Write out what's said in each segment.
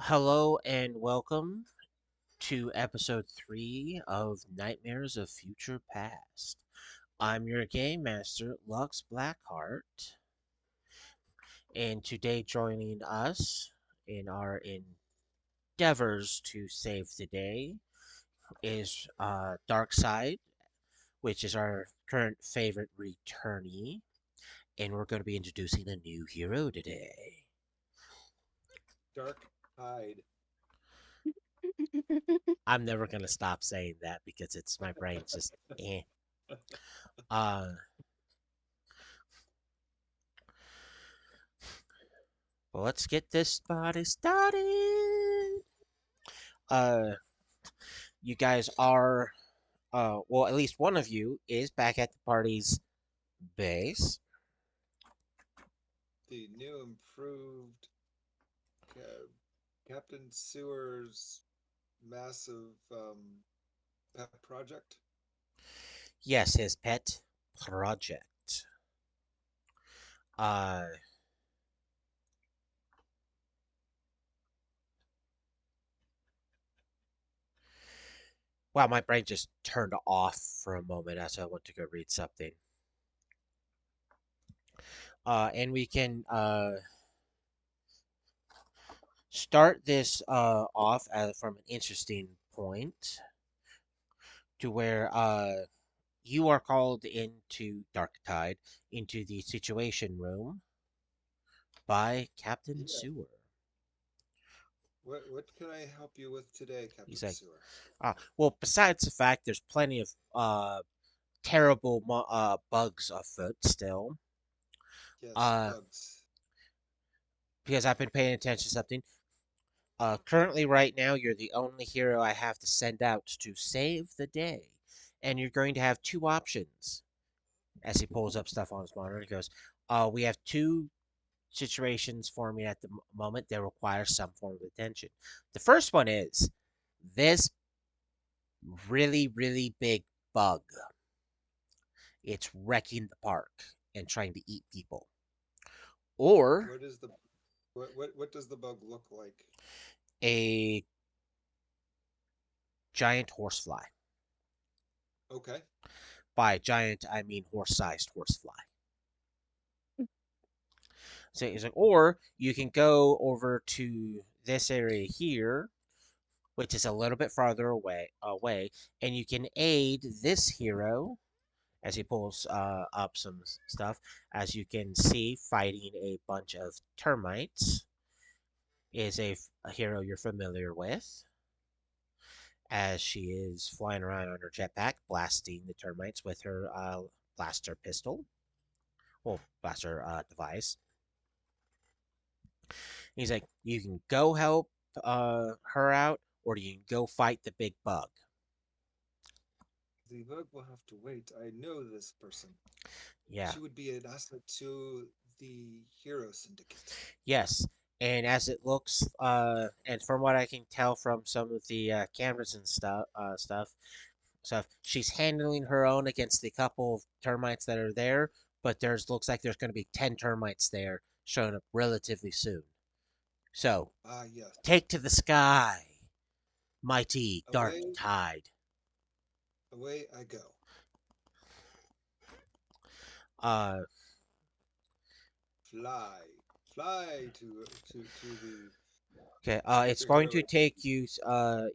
Hello and welcome to episode 3 of Nightmares of Future Past. I'm your game master, Lux Blackheart, and today joining us in our endeavors to save the day is Darkside, which is our current favorite returnee, and we're going to be introducing a new hero today. Dark Tide. I'm never going to stop saying that because it's my brain's just eh. Uh, Well, let's get this party started. Uh, you guys are, well, at least one of you is back at the party's base. The new improved Ca- Captain Sewer's massive pet project. Yes, his pet project. Uh, wow, my brain just turned off for a moment as I went to go read something. And we can start this off from an interesting point to where you are called into Dark Tide into the Situation Room by Captain Yeah. Sewer. What can I help you with today, He's Captain like, Sewer? well, besides the fact there's plenty of terrible bugs afoot still, Yes, uh, bugs. because I've been paying attention to something. Currently, right now, you're the only hero I have to send out to save the day, and you're going to have two options. As he pulls up stuff on his monitor, he goes, "We have two situations for me at the moment that require some form of attention. The first one is this really, really big bug. It's wrecking the park and trying to eat people. Or What is the what does the bug look like? a giant horsefly. Okay. By giant, I mean horse-sized horsefly. So he's like, or you can go over to this area here, which is a little bit farther away, and you can aid this hero as he pulls up some stuff. As you can see, fighting a bunch of termites is a hero you're familiar with, as she is flying around on her jetpack, blasting the termites with her blaster pistol, well, blaster device. He's like, you can go help her out, or you can go fight the big bug. The bug will have to wait. I know this person. Yeah, She would be an asset to the Hero Syndicate. yes. And as it looks, and from what I can tell from some of the cameras and stuff, she's handling her own against the couple of termites that are there. But there's looks like there's going to be 10 termites there showing up relatively soon. So Ah, yes. take to the sky, mighty dark Away, tide. away I go. Uh, Fly, fly to the okay. It's going to superhero. take you.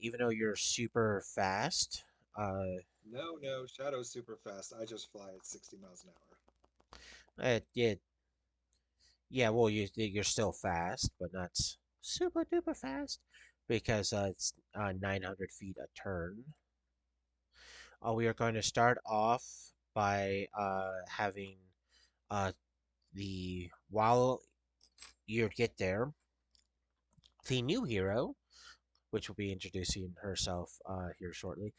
Even though you're super fast. No, no, Shadow's super fast. I just fly at 60 miles an hour. Yeah, yeah. Well, you're still fast, but not super duper fast because it's 900 feet a turn. We are going to start off by having uh, while you get there, the new hero, which will be introducing herself here shortly,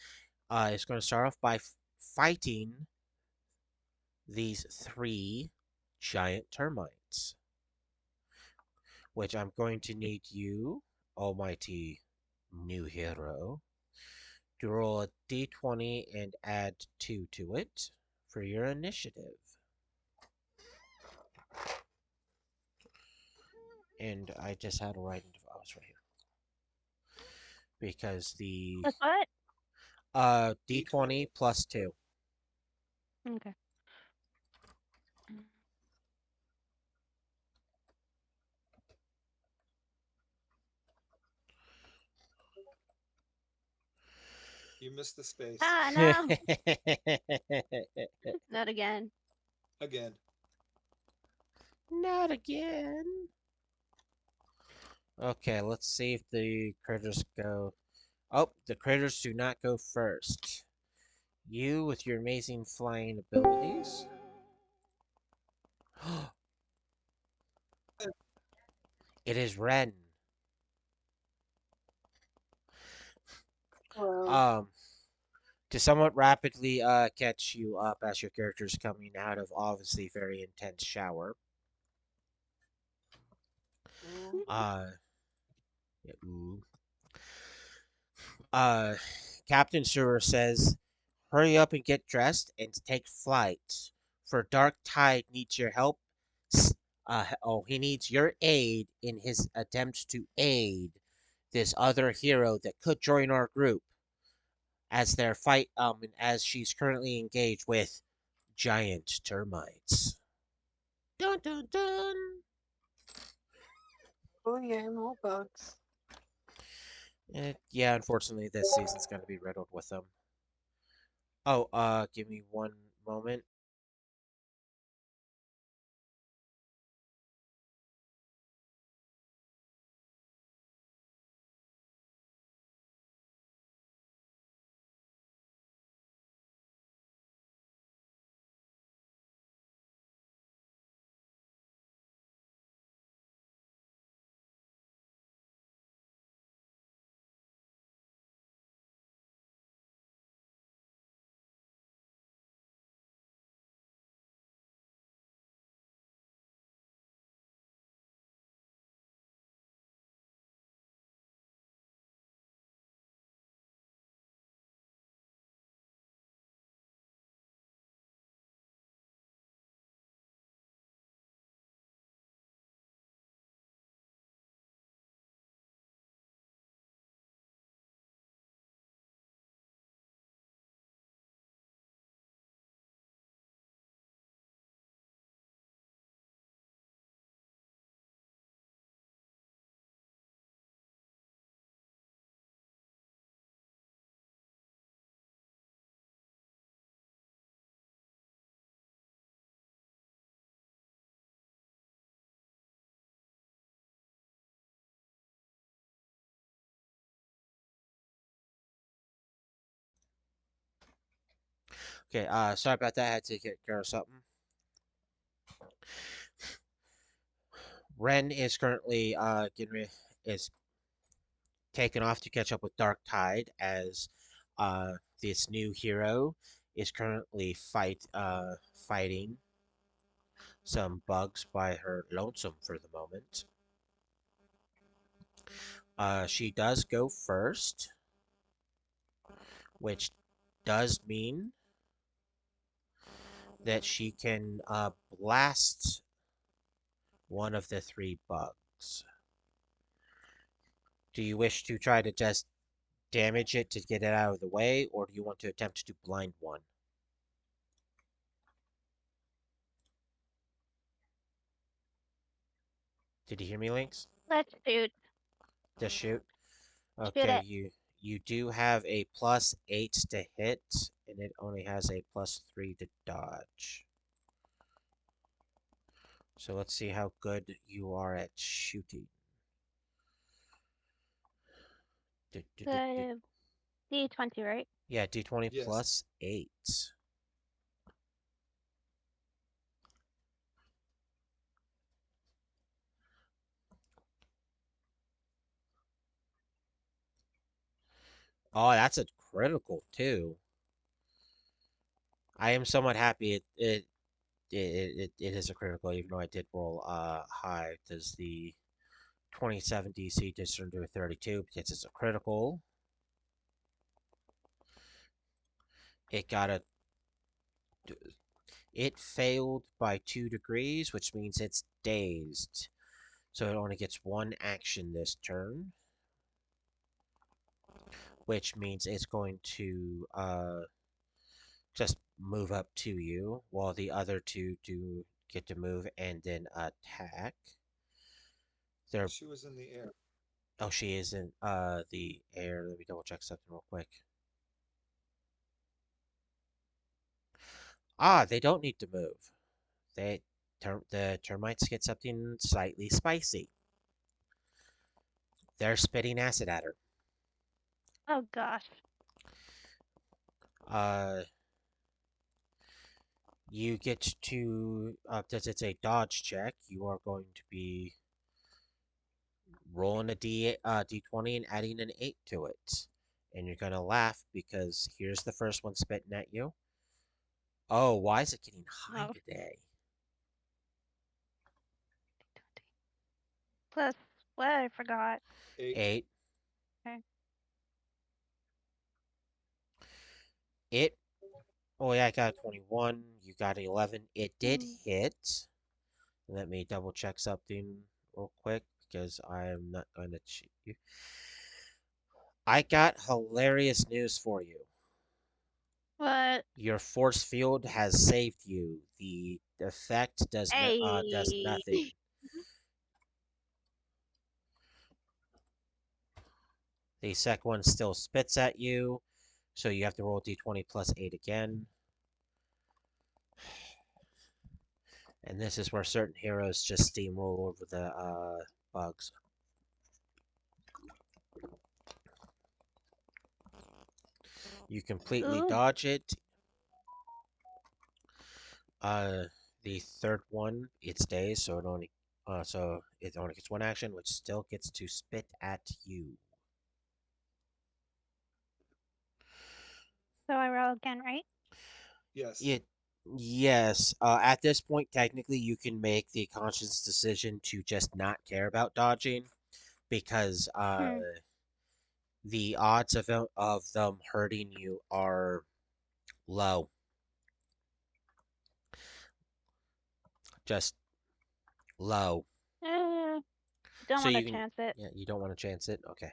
is going to start off by fighting these three giant termites, which I'm going to need you, almighty new hero, to roll a d20 and add 2 to it for your initiative. And I just had to write it. Oh, it's right here. because the That's what? d20 plus 2. Okay. You missed the space. Ah, no. Not again. Again. Not again. Okay, let's see if the critters go. Oh, the critters do not go first. You, with your amazing flying abilities. It is Ren. Hello. Um, to somewhat rapidly catch you up as your character is coming out of obviously very intense shower. Mm, Uh, yeah, ooh. uh, Captain Sewer says, "Hurry up and get dressed and take flight. For Dark Tide needs your help. He needs your aid in his attempts to aid this other hero that could join our group as their fight. As she's currently engaged with giant termites." Dun dun dun. oh yeah, more bugs. Yeah, unfortunately, this season's gonna be riddled with them. Oh, give me one moment. Okay, sorry about that. I had to get care of something. Ren is currently is taken off to catch up with Dark Tide as this new hero is currently fighting some bugs by her lonesome for the moment. She does go first, which does mean that she can blast one of the three bugs. Do you wish to try to just damage it to get it out of the way, or do you want to attempt to blind one? Did you hear me, Lynx? Let's shoot. Just shoot. Shoot Okay, it. you do have a +8 to hit, and it only has a +3 to dodge. So let's see how good you are at shooting. Du- du- du- du- The D20, right? Yeah, d20 Yes. +8. Oh, that's a critical too. I am somewhat happy it is a critical, even though I did roll high. Does the 27 DC just turned to a 32 because it's a critical? It got a It failed by 2 degrees, which means it's dazed. So it only gets one action this turn. which means it's going to just move up to you, while the other two do get to move and then attack. They're She was in the air. oh, she is in the air. Let me double check something real quick. Ah, they don't need to move. They the termites get something slightly spicy. They're spitting acid at her. Oh gosh. Uh, you get to does it's a dodge check. You are going to be rolling a d20 and adding an 8 to it. And you're gonna laugh because here's the first one spitting at you. Oh, why is it getting high Oh. today? Plus what? I forgot. 8. 8. Okay. It. Oh yeah, I got a 21. You got an 11. It did Mm. hit. Let me double check something real quick because I am not going to cheat you. I got hilarious news for you. What? Your force field has saved you. The effect does Hey. nothing. The second one still spits at you, so you have to roll d20 plus 8 again. And this is where certain heroes just steamroll over the bugs. You completely Ooh. dodge it. Uh, the third one, it stays, so it only gets one action, which still gets to spit at you. So I roll again, right? Yes. It, yes. At this point, technically, you can make the conscious decision to just not care about dodging, because Hmm. the odds of them hurting you are low. Just low. Don't So want to you can, chance it. yeah, you don't want to chance it. Okay.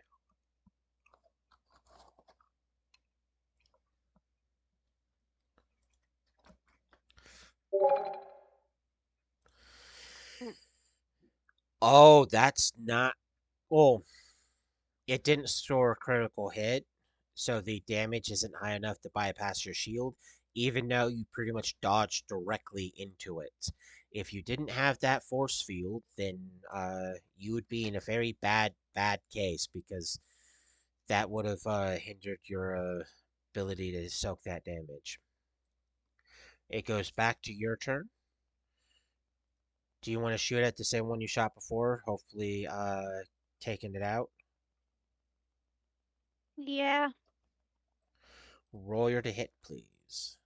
Mm. Oh, that's not. Oh, it didn't store a critical hit, so the damage isn't high enough to bypass your shield, even though you pretty much dodged directly into it. If you didn't have that force field, then you would be in a very bad case, because that would have hindered your ability to soak that damage. It goes back to your turn. Do you want to shoot at the same one you shot before? Hopefully, taking it out. Yeah. Roll your to hit, please.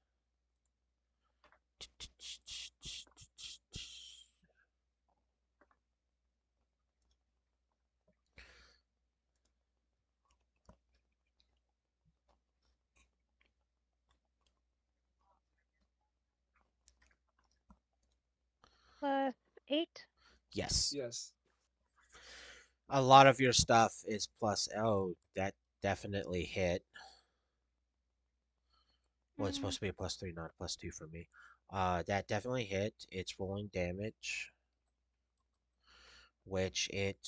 Plus 8. Yes. Yes. A lot of your stuff is plus. Oh, that definitely hit. Well, it's supposed Mm. to be a +3, not a +2 for me. That definitely hit. It's rolling damage, which it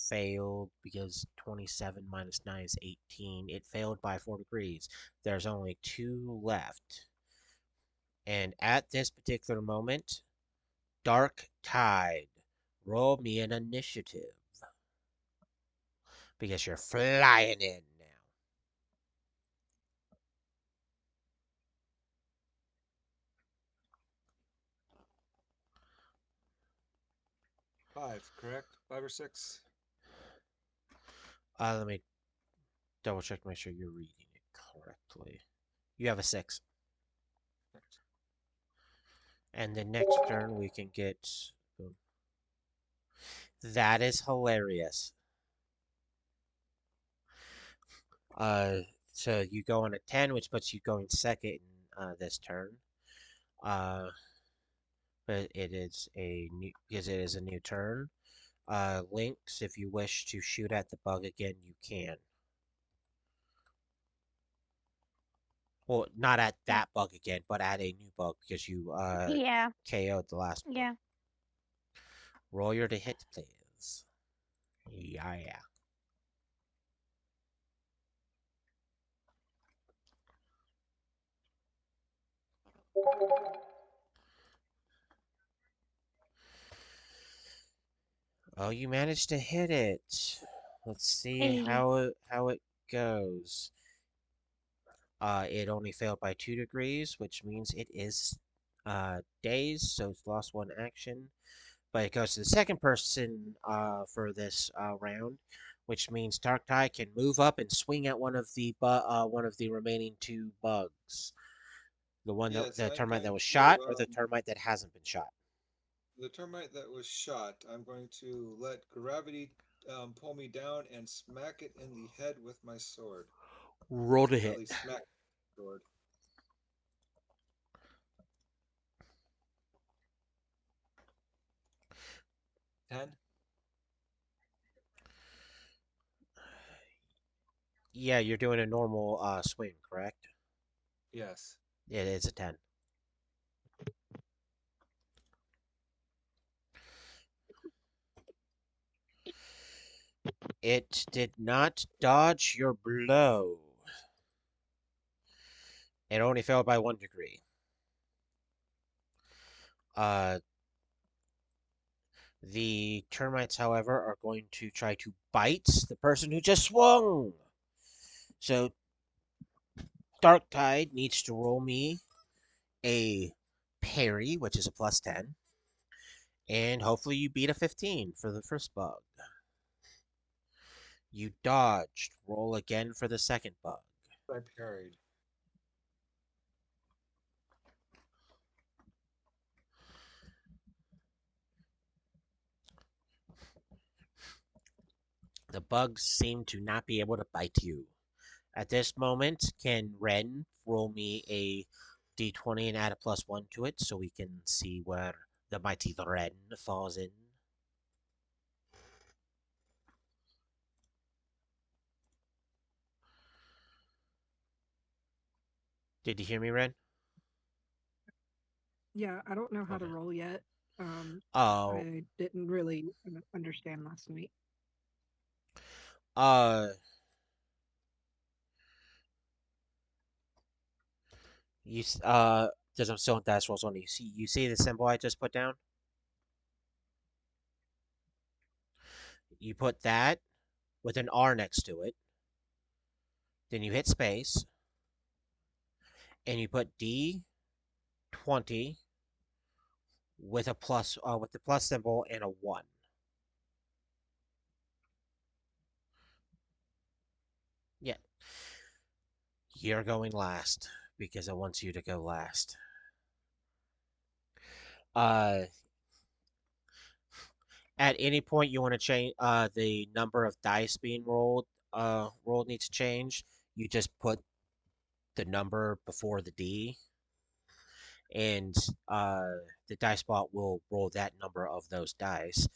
failed because 27 minus 9 is 18. It failed by 4 degrees. There's only 2 left. And at this particular moment, Dark Tide, roll me an initiative because you're flying in now. 5, correct? 5 or 6? Let me double check to make sure you're reading it correctly. You have a 6. Correct. And the next turn we can get. That is hilarious. Uh, so you go on a 10, which puts you going second in this turn. Uh, but it is a new because it is a new turn. Lynx, if you wish to shoot at the bug again, you can. Well, not at that bug again, but at a new bug because you Yeah. KO'd the last one. Yeah. Roll your to hit, please. Yeah. Oh, you managed to hit it. Let's see Hey. how it goes. It only failed by 2 degrees, which means it is dazed, so it's lost one action. But it goes to the second person for this round, which means Dark Tide can move up and swing at one of the remaining two bugs. Yes, The I'm termite that going was shot, to or the termite that hasn't been shot. the termite that was shot. I'm going to let gravity pull me down and smack it in the head with my sword. Roll to At hit. least smack the sword. 10. Yeah, you're doing a normal swing, correct? Yes. It is a 10. It did not dodge your blow. It only failed by 1 degree. Uh, the termites, however, are going to try to bite the person who just swung. So Dark Tide needs to roll me a parry, which is a plus 10. And hopefully you beat a 15 for the first bug. You dodged. Roll again for the second bug. I parried. The bugs seem to not be able to bite you. At this moment, can Ren roll me a d20 and add a plus 1 to it so we can see where the mighty Ren falls in? Did you hear me, Ren? Yeah, I don't know how to Okay. roll yet. Oh, I didn't really understand last night. uh, you there's some still dice rolls on. You see the symbol I just put down? You put that with an R next to it. Then you hit space, and you put D20 with with the plus symbol and a 1. Yeah, you're going last because it wants you to go last. Uh, at any point you want to change the number of dice being rolled needs to change. You just put the number before the D, and the dice bot will roll that number of those dice.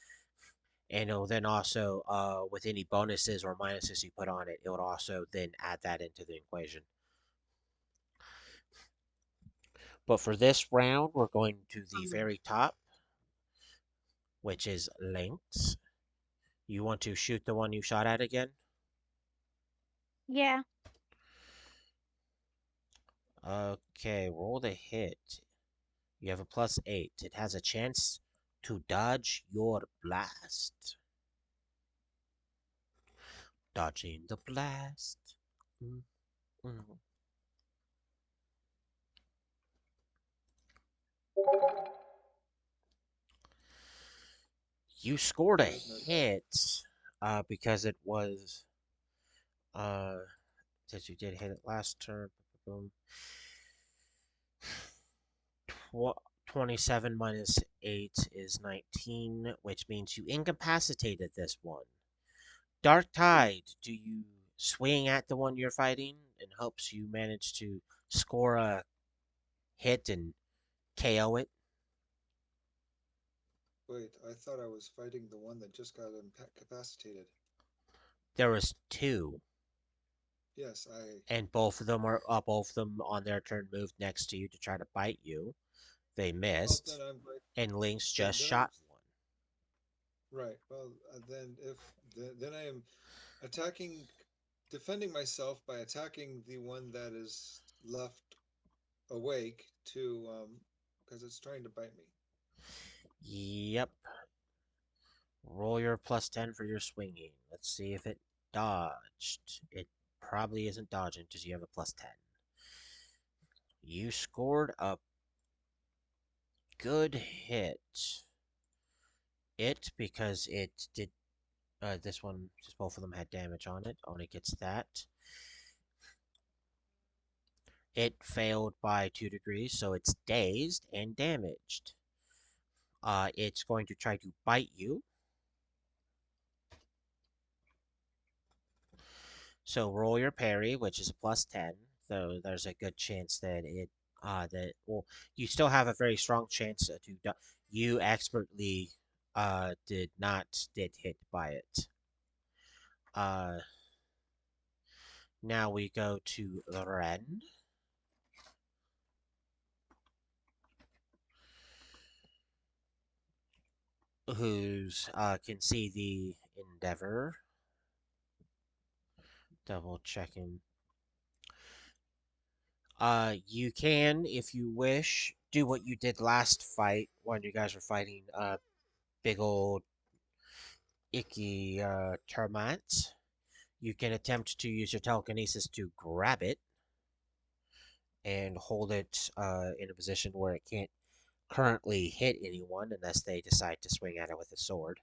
And it'll then also, with any bonuses or minuses you put on it, it would also then add that into the equation. But for this round, we're going to the Um, very top, which is lengths. You want to shoot the one you shot at again? Yeah. Okay, roll the hit. You have a plus 8. It has a chance to dodge your blast. Dodging the blast. Mm, mm. You scored a There is no dodge. hit because it was. Uh, since you did hit it last turn. Boom. 27 minus 8 is 19, which means you incapacitated this one. Dark Tide, do you swing at the one you're fighting and hopes you manage to score a hit and KO it? Wait, I thought I was fighting the one that just got incapacitated. There was two. Yes, I. and both of them on their turn moved next to you to try to bite you. They Well, then missed, I'm going. and Lynx Then just then I'm shot one. right. Well, then if then I am attacking, defending myself by attacking the one that is left awake to because it's trying to bite me. Yep. Roll your +10 for your swinging. Let's see if it dodged. It probably isn't dodging because you have a +10. You scored a good hit. It because it did. This one, just both of them had damage on it. Only gets that. It failed by 2 degrees, so it's dazed and damaged. It's going to try to bite you. So roll your parry, which is a +10. So there's a good chance that well, you still have a very strong chance to. You expertly did not get hit by it. Uh, Now we go to Ren, who's can see the Endeavor. Double checking. You can, if you wish, do what you did last fight when you guys were fighting big old icky termites. You can attempt to use your telekinesis to grab it and hold it in a position where it can't currently hit anyone unless they decide to swing at it with a sword.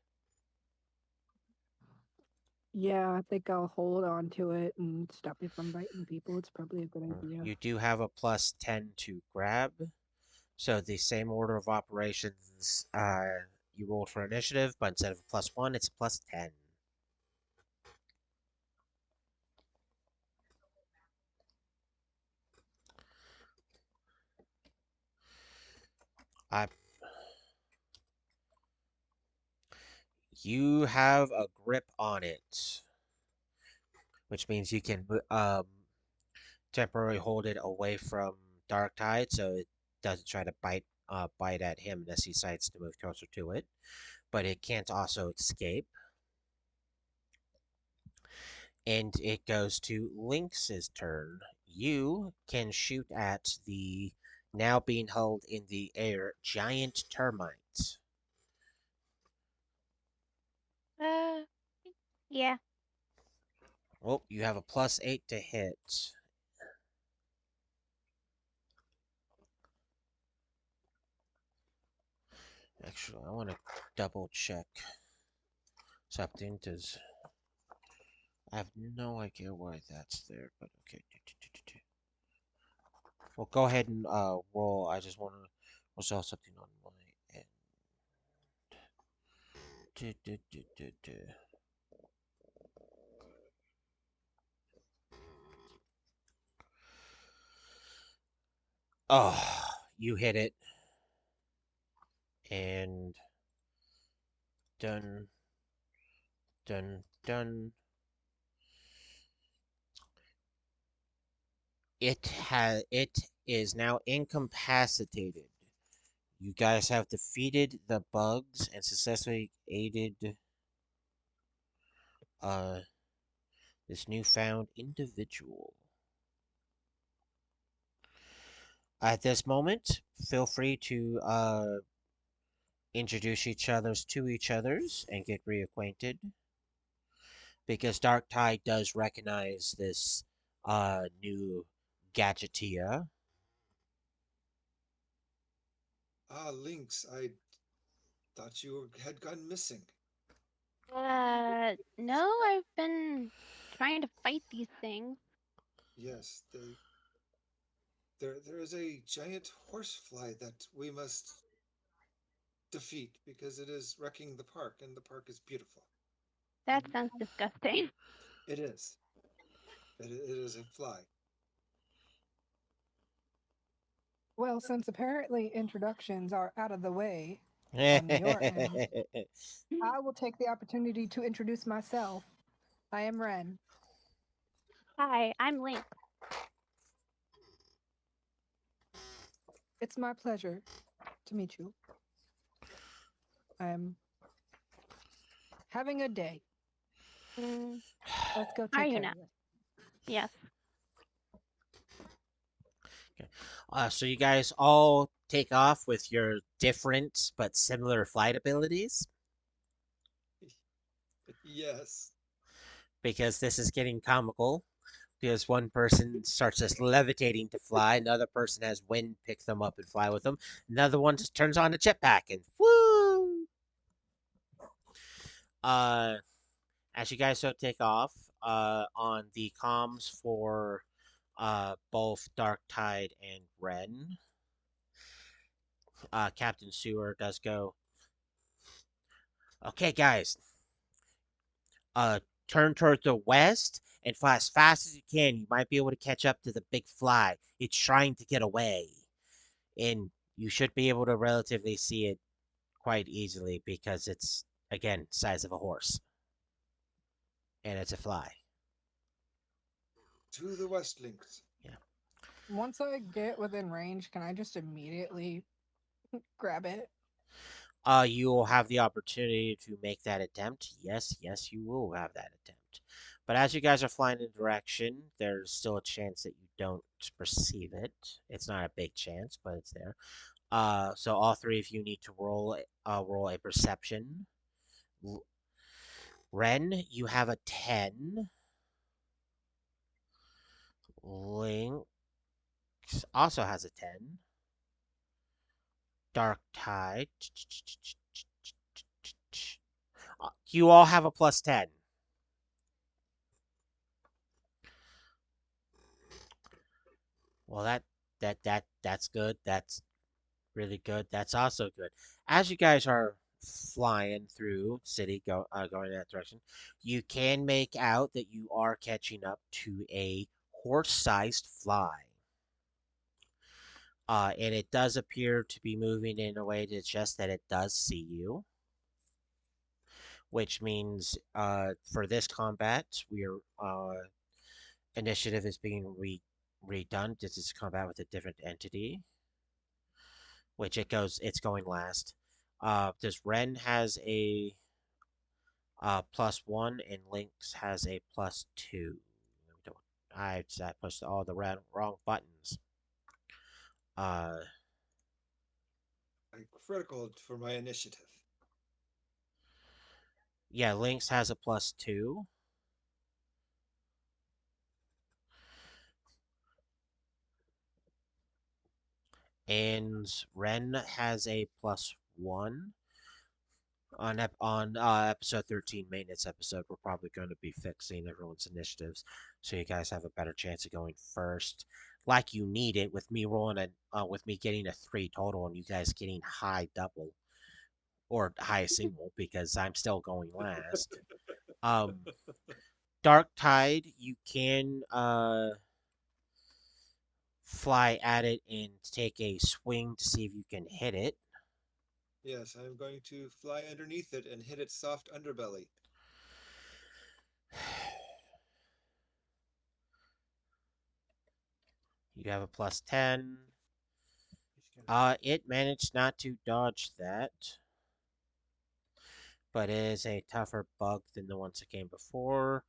Yeah, I think I'll hold on to it and stop it from biting people. It's probably a good idea. You do have a +10 to grab. So the same order of operations you rolled for initiative, but instead of a +1, it's a +10. I You have a grip on it, which means you can temporarily hold it away from Dark Tide, so it doesn't try to bite at him unless he decides to move closer to it. But it can't also escape. And it goes to Lynx's turn. You can shoot at the now being held in the air giant termite. Uh, yeah. Oh, you have a +8 to hit. Actually, I want to double check something because I have no idea why that's there. But okay. Well, go ahead and roll. I just want to resolve something on my end. Do, do, do, do, do. Oh, you hit it. And done, done, done. It is now incapacitated. You guys have defeated the bugs and successfully aided uh this newfound individual. At this moment, feel free to introduce each others and get reacquainted because Dark Tide does recognize this new gadgetia. Ah, Lynx, I thought you had gone missing. No, I've been trying to fight these things. Yes, there is a giant horsefly that we must defeat because it is wrecking the park, and the park is beautiful. That sounds disgusting. It is. It is a fly. Well, since apparently introductions are out of the way on your end, I will take the opportunity to introduce myself. I am Ren. Hi, I'm Link. It's my pleasure to meet you. I'm having a day. Mm, Let's go are take you care now? of it. Yes. Okay. So you guys all take off with your different but similar flight abilities Yes. because this is getting comical. Because one person starts just levitating to fly, another person has wind pick them up and fly with them, another one just turns on a jetpack and woo! Uh, as you guys don't take off, on the comms for both Dark Tide and Ren, Captain Sewer does go, okay, guys, uh, turn towards the west and fly as fast as you can. You might be able to catch up to the big fly. It's trying to get away. And you should be able to relatively see it quite easily because it's, again, size of a horse. And it's a fly. To the Westlinks. Yeah. Once I get within range, can I just immediately grab it? You will have the opportunity to make that attempt. Yes, yes, you will have that attempt. But as you guys are flying in direction, there's still a chance that you don't perceive it. It's not a big chance, but it's there. So all three of you need to roll a perception. Ren, you have a 10. Lynx also has a 10. Dark Tide. You all have a plus 10. Well, that's good. That's really good. That's also good. As you guys are flying through city, going in that direction, you can make out that you are catching up to a horse-sized fly. And it does appear to be moving in a way to suggest that it does see you, which means for this combat, we're initiative is being redone. This is combat with a different entity, which it's going last. This Ren has a +1 and Lynx has a +2. I pushed all the wrong buttons. Uh, Critical for my initiative. yeah, Lynx has a +2. And Ren has a +1. On episode 13, maintenance episode, we're probably going to be fixing everyone's initiatives, so you guys have a better chance of going first, like you need it. With me getting a 3 total and you guys getting high double or high single because I'm still going last. Um, Dark Tide, you can fly at it and take a swing to see if you can hit it. Yes, I'm going to fly underneath it and hit its soft underbelly. You have a +10. It managed not to dodge that, but it is a tougher bug than the ones that came before,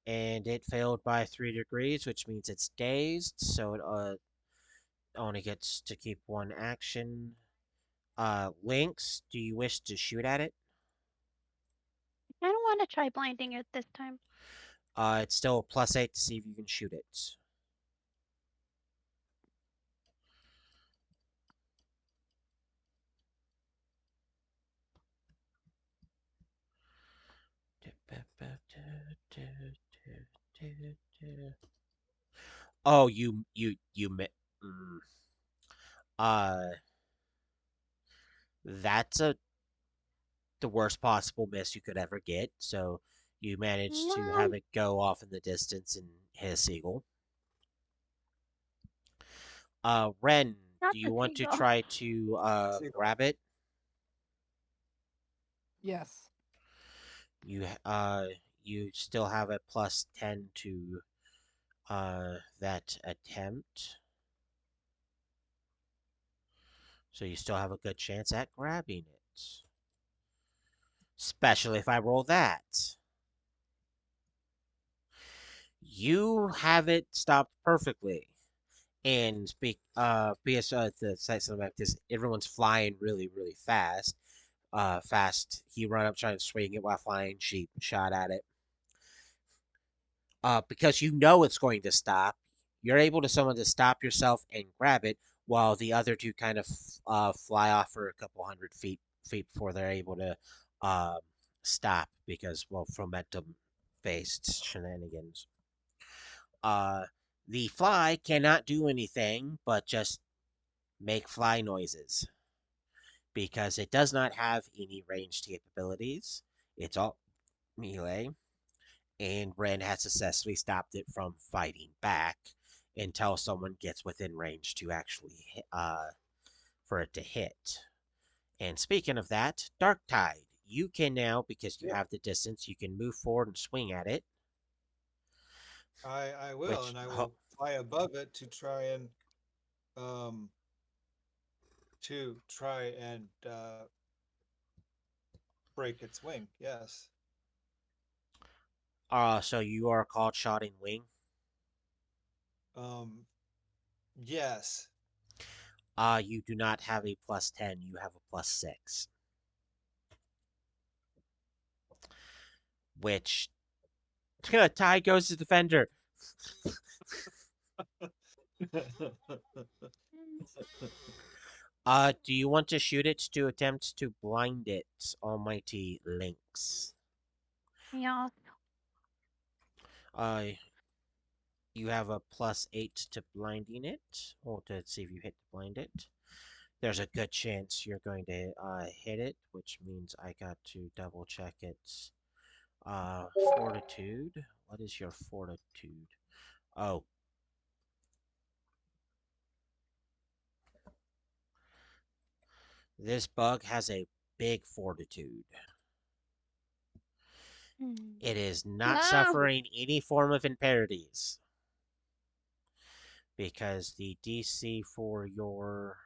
and it failed by 3 degrees, which means it's dazed, so it only gets to keep one action. Lynx, do you wish to shoot at it? I don't want to try blinding it this time. It's still a +8 to see if you can shoot it. Oh, mm, uh, that's the worst possible miss you could ever get. So you managed to have Mom, it go off in the distance and hit a seagull. Ren, not do the you want to seagull. try to Seagull. grab it? Yes. You uh you still have a +10 to that attempt. So you still have a good chance at grabbing it. Especially if I roll that. You have it stopped perfectly. And because the site of this, everyone's flying really, really fast. He run up trying to swing it while flying. She shot at it. Because you know it's going to stop, you're able to someone to stop yourself and grab it, while the other two kind of fly off for a couple hundred feet before they're able to um, stop because well, momentum based shenanigans. Uh, the fly cannot do anything but just make fly noises because it does not have any ranged capabilities. It's all melee, and Ren has successfully stopped it from fighting back until someone gets within range to actually for it to hit. And speaking of that, Dark Tide, you can now, because you Yeah, have the distance, you can move forward and swing at it, I will, which and I will fly above it um to try and break its wing. Yes. so you are called Shotting Wing. Um. Yes. You do not have a +10, you have a +6, which Tide goes to defender. Do you want to shoot it to attempt to blind it, Almighty Lynx? Yeah. Uh, you have a +8 to blinding it, or to see if you hit to blind it. There's a good chance you're going to hit it, which means I got to double check its fortitude. What is your fortitude? Oh, this bug has a big fortitude. Hmm. It is not No. suffering any form of impurities because the DC for your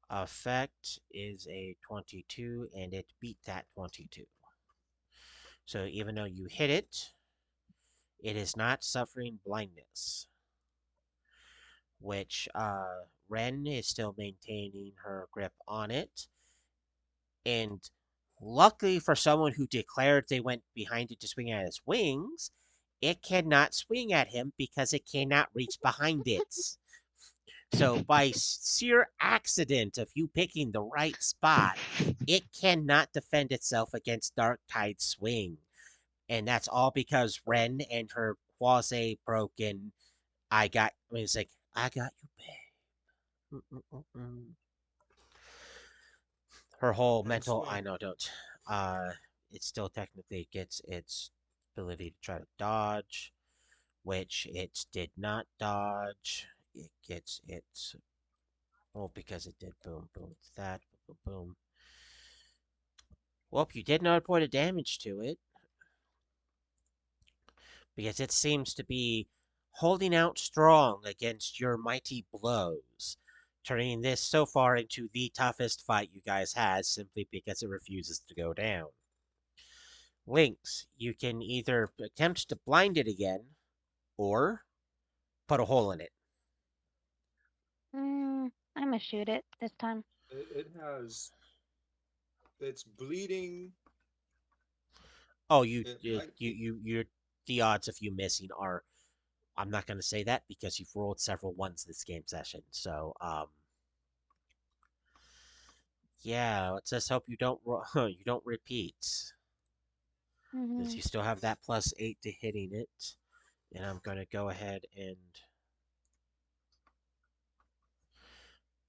effect is a 22 and it beat that 22. So even though you hit it, it is not suffering blindness, which Ren is still maintaining her grip on it. And luckily for someone who declared they went behind it to swing at its wings, it cannot swing at him because it cannot reach behind it. So, by sheer accident of you picking the right spot, it cannot defend itself against Dark Tide Swing. And that's all because Ren and her quasi broken, I mean, it's like, I got you, babe. Mm-mm-mm-mm. Her whole And mental, I swing. know, don't. It still technically gets its ability to try to dodge, which it did not dodge. It gets its, well, because it did boom, boom, that, boom, boom. Well, you did not point of damage to it, because it seems to be holding out strong against your mighty blows, turning this so far into the toughest fight you guys had simply because it refuses to go down. Lynx, you can either attempt to blind it again, or put a hole in it. I'm gonna shoot it this time. It has. It's bleeding. Oh, It might be. the odds of you missing are. I'm not going to say that because you've rolled several ones this game session. So, yeah, let's just hope you don't you don't repeat. Since Hmm. you still have that +8 to hitting it, and I'm going to go ahead and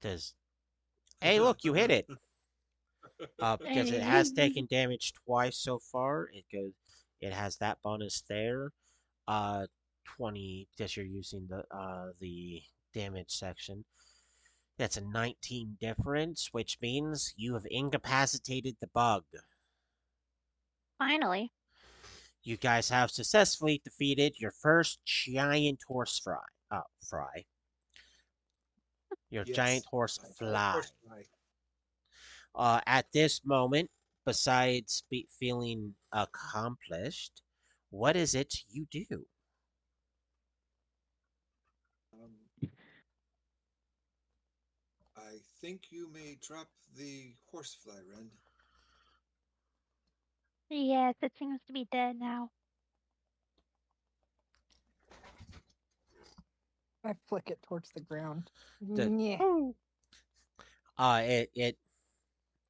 does. Hey, look, you hit it. Because it has taken damage twice so far. It has that bonus there. 20 because you're using the damage section. That's a 19 difference, which means you have incapacitated the bug. Finally. You guys have successfully defeated your first giant horse fry. Fry. Your giant Yes, horse a giant fly. horsefly. At this moment, besides feeling accomplished, what is it you do? Um, I think you may drop the horsefly, Ren. Yes, it seems to be dead now. I flick it towards the ground. The Yeah. oh.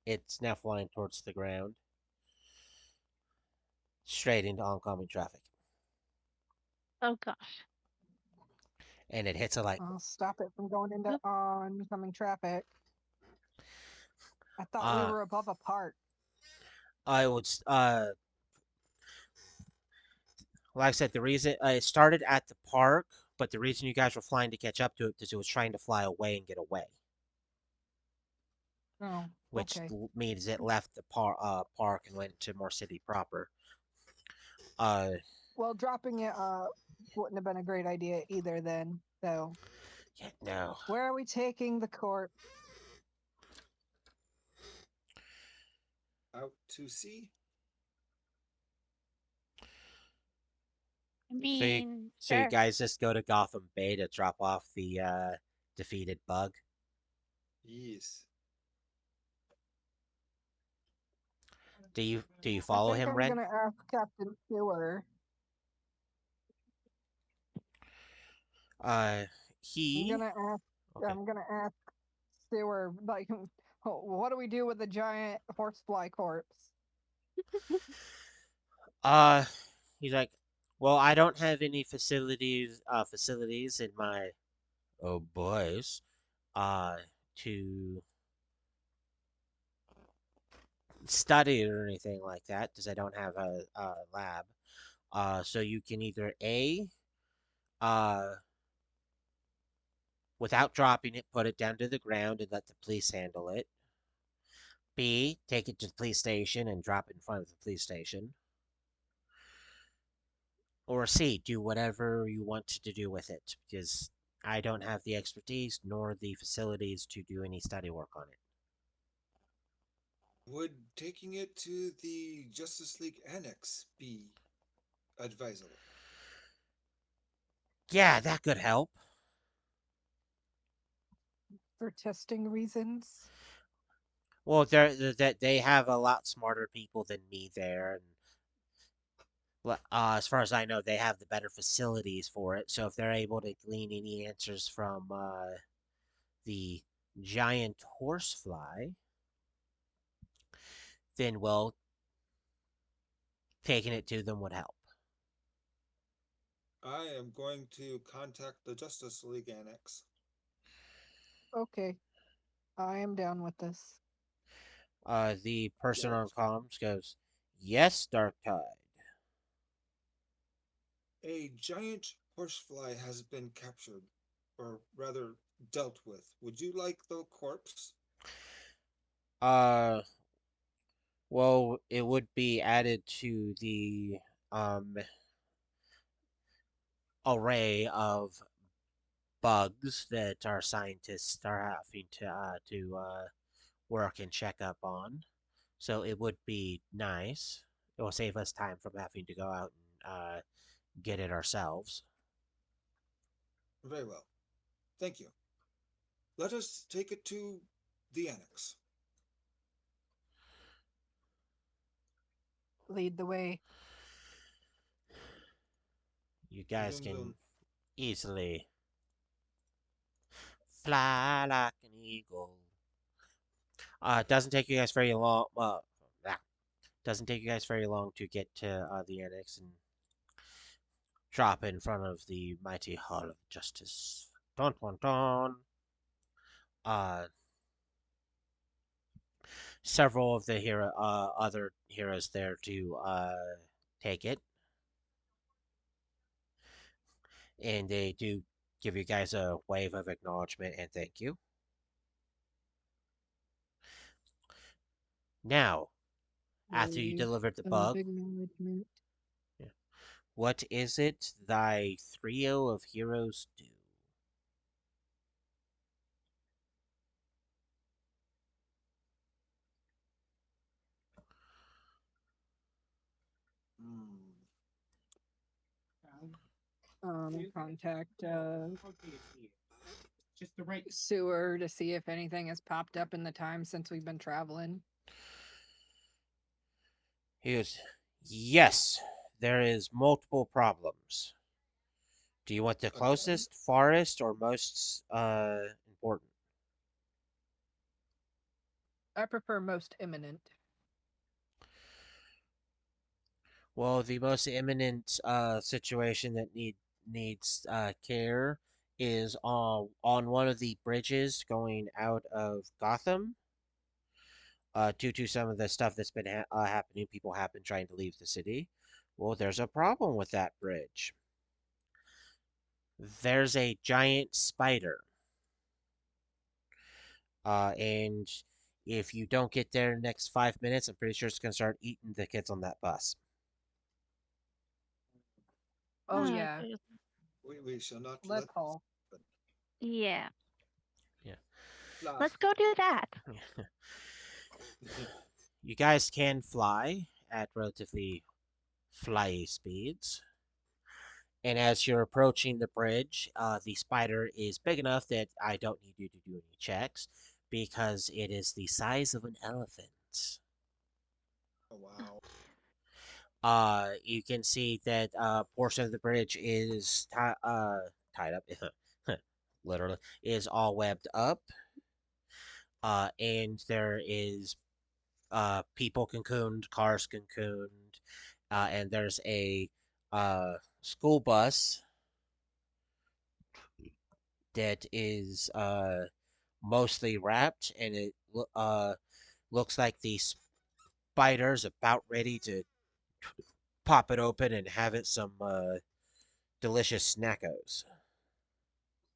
It's now flying towards the ground, straight into oncoming traffic, Oh gosh. and it hits a light I'll pole. stop it from going into Oop. oncoming traffic. I thought we Uh, were above a park. I would like I said, the reason it started at the park, but the reason you guys were flying to catch up to it is it was trying to fly away and get away, Oh, which okay. means it left the park and went to more city proper. Uh, Well, dropping it wouldn't have been a great idea either then. So, yeah, no. where are we taking the corpse? Out to sea? I So you, mean, so you sure. guys just go to Gotham Bay to drop off the defeated bug. Yes. Do you I follow think him, I'm Ren? gonna ask Captain Stewart. Uh, I'm he gonna ask. okay. I'm gonna ask Stewart. Like, what do we do with the giant horsefly corpse? Uh, he's like, well, I don't have any facilities in my boys uh to study or anything like that because I don't have a lab. So you can either uh without dropping it, put it down to the ground and let the police handle it. B, take it to the police station and drop it in front of the police station. Or C, do whatever you want to do with it because I don't have the expertise nor the facilities to do any study work on it. Would taking it to the Justice League Annex be advisable? Yeah, that could help. For testing reasons. Well, they have a lot smarter people than me there, and as far as I know, they have the better facilities for it. So if they're able to glean any answers from the giant horsefly, then well, taking it to them would help. I am going to contact the Justice League Annex. Okay, I am down with this. The person Right. on comms goes, "Yes, Dark Tide." A giant horsefly has been captured, or rather, dealt with. Would you like the corpse? Uh, well, it would be added to the um array of bugs that our scientists are having to work and check up on. So it would be nice. It will save us time from having to go out and get it ourselves. Very well. Thank you. Let us take it to the Annex. Lead the way. You guys Zoom, can zoom. easily fly like an eagle. It doesn't take you guys very long. Doesn't take you guys very long to get to the annex and drop in front of the mighty Hall of Justice. Dun dun dun. Uh, Several of the other heroes there to take it, and they do give you guys a wave of acknowledgement and thank you. Now, after you Wave delivered the of bug, acknowledgement. What is it thy trio of heroes do? Hmm. Contact sewer to see if anything has popped up in the time since we've been traveling. He goes, yes, there is multiple problems. Do you want the Again? closest, farthest, or most important? I prefer most imminent. Well, the most imminent situation that needs care is on one of the bridges going out of Gotham. Due to some of the stuff that's been happening, people have been trying to leave the city. Well, there's a problem with that bridge. There's a giant spider, and if you don't get there in the next 5 minutes, I'm pretty sure it's gonna start eating the kids on that bus. Oh Oh, yeah, geez. We shall not let let's haul. this Yeah. Yeah. Let's go do that. happen. You guys can fly at relatively flyy speeds. And as you're approaching the bridge, the spider is big enough that I don't need you to do any checks because it is the size of an elephant. Oh, wow. You can see that portion of the bridge is tied up, literally, is all webbed up. And there is people cocooned, cars cocooned, and there's a school bus that is mostly wrapped, and it looks like the spider's about ready to pop it open and have it some delicious snackos.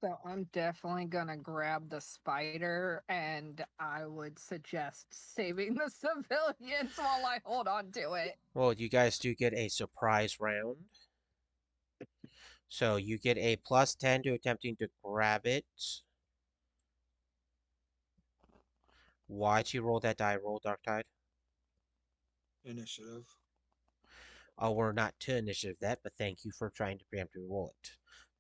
So I'm definitely gonna grab the spider, and I would suggest saving the civilians while I hold on to it. Well, you guys do get a surprise round. So you get a +10 to attempting to grab it. Why'd you roll that die roll, Dark Tide? Initiative. Oh, we're not to initiative that, but thank you for trying to preemptively roll it.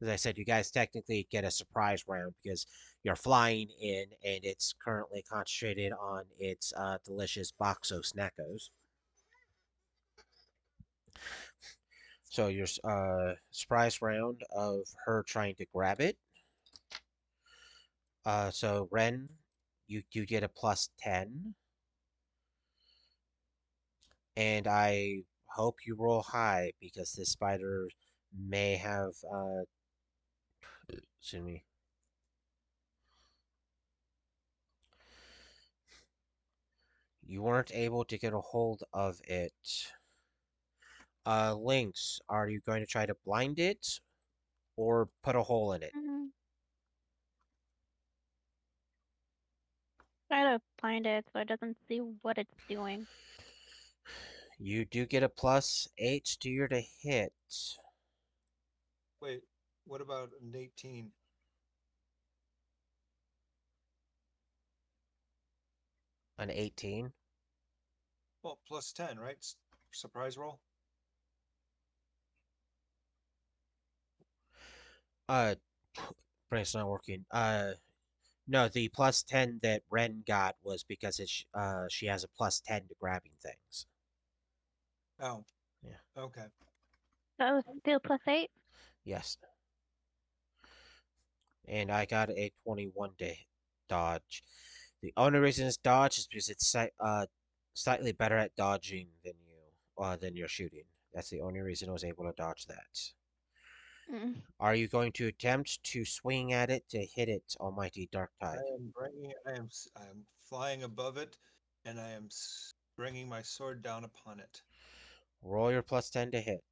As I said, you guys technically get a surprise round because you're flying in and it's currently concentrated on its delicious Boxo Snackos. So your surprise round of her trying to grab it. So Ren, you do get a +10, and I hope you roll high because this spider may have excuse me. You weren't able to get a hold of it. Lynx, are you going to try to blind it or put a hole in it? Mm, try to find it so it doesn't see what it's doing. You do get a +8 to your to hit. Wait, what about an 18? An 18. Well, plus 10, right? Surprise roll? Uh, brain's not working. No, the +10 that Ren got was because she has a +10 to grabbing things. Oh, Yeah. okay. So still +8? Yes. And I got a 21 to dodge. The only reason it's dodge is because it's slightly better at dodging than your shooting. That's the only reason I was able to dodge that. Mm. Are you going to attempt to swing at it to hit it, Almighty Dark I Tide? am I am flying above it, and I am bringing my sword down upon it. Roll your +10 to hit.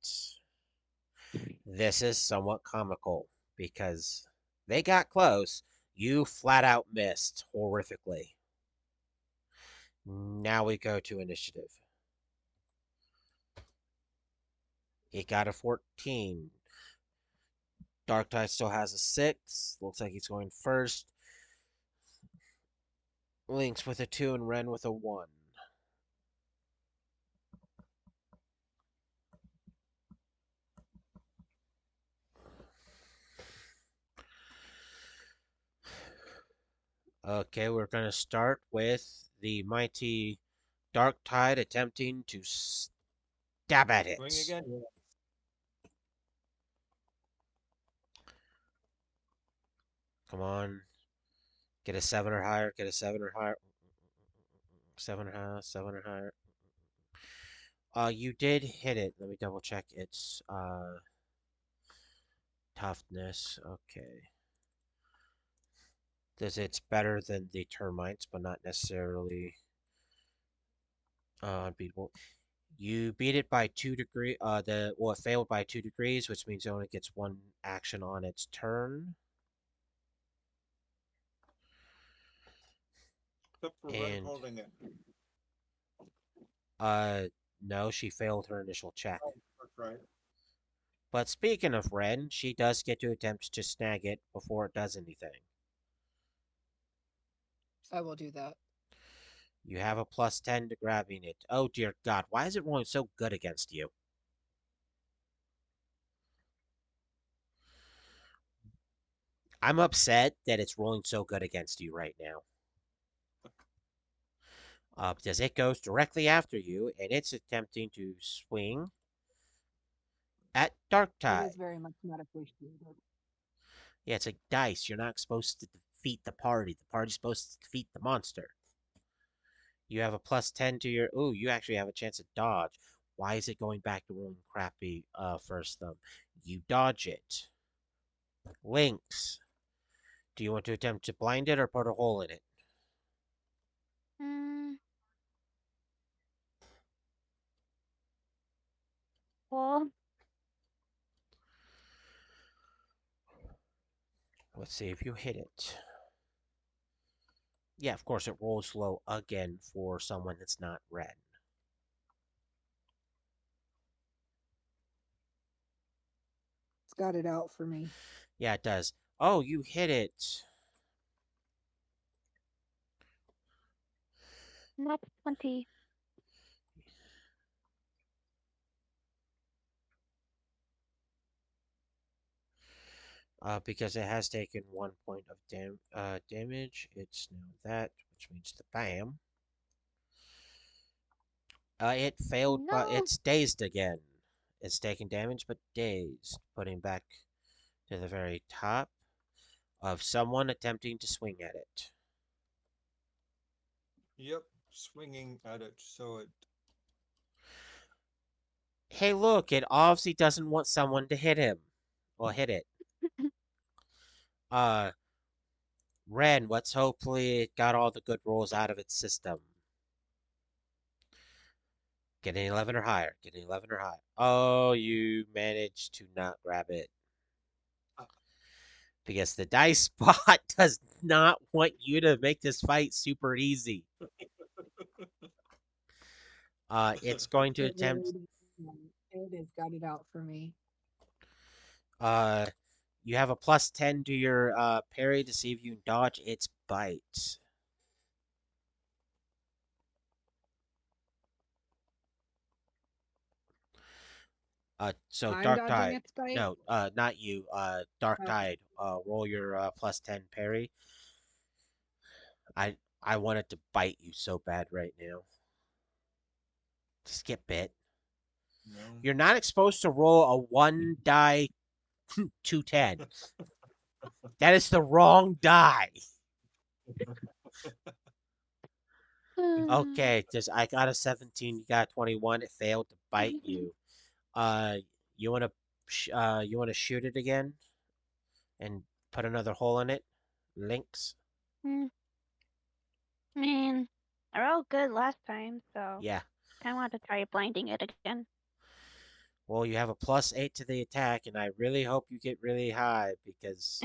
This is somewhat comical because they got close. You flat out missed horrifically. Now we go to initiative. It got a 14. Dark Tide still has a 6. Looks like he's going first. Lynx with a 2 and Ren with a 1. Okay, we're going to start with the mighty Dark Tide attempting to stab at Swing it. again. Yeah. Come on. Get a 7 or higher. Get a 7 or higher. 7 or higher. 7 or higher. You did hit it. Let me double check its toughness. Okay. Does it's better than the termites, but not necessarily unbeatable. You beat it by 2 degree. It failed by 2 degrees, which means it only gets one action on its turn. Except for Ren And holding it. uh, no, she failed her initial check. Oh, that's right. But speaking of Ren, she does get to attempt to snag it before it does anything. I will do that. You have a +10 to grabbing it. Oh dear God, why is it rolling so good against you? I'm upset that it's rolling so good against you right now. Because it goes directly after you, and it's attempting to swing at Dark It Tide. is very much not appreciated. Yeah, it's like dice. You're not supposed to defeat the party. The party's supposed to defeat the monster. You have a +10 to your. Ooh, you actually have a chance to dodge. Why is it going back to rolling crappy first thumb? You dodge it. Lynx. Do you want to attempt to blind it or put a hole in it? Mm, well, Let's see if you hit it. Yeah, of course, it rolls low again for someone that's not red. It's got it out for me. Yeah, it does. Oh, you hit it. not 20. Because it has taken 1 point of damage. It's now that, which means the bam. It failed, but No. it's dazed again. It's taking damage, but dazed. Putting back to the very top of someone attempting to swing at it. Yep. Swinging at it so it. Hey, look, it obviously doesn't want someone to hit him. Well, hit it. Uh, Ren, let's hopefully it got all the good rolls out of its system. Get an 11 or higher. Get an 11 or higher. Oh, you managed to not grab it. Because the dice spot does not want you to make this fight super easy. It's going to It attempt. really does. It has got it out for me. Uh, you have a +10 to your parry to see if you can dodge its bite. So I'm Dark dodging Tide. its bite. No, not you. Dark Oh, Tide. Roll your +10 parry. I want it to bite you so bad right now. Just get bit. No. You're not supposed to roll a 1 die 210. That is the wrong die. Mm, Okay, just I got a 17, you got a 21. It failed to bite you. Uh, you wanna shoot it again and put another hole in it? Links. mm, man, I rolled good last time, so Yeah. I want to try blinding it again. Well, you have a +8 to the attack, and I really hope you get really high because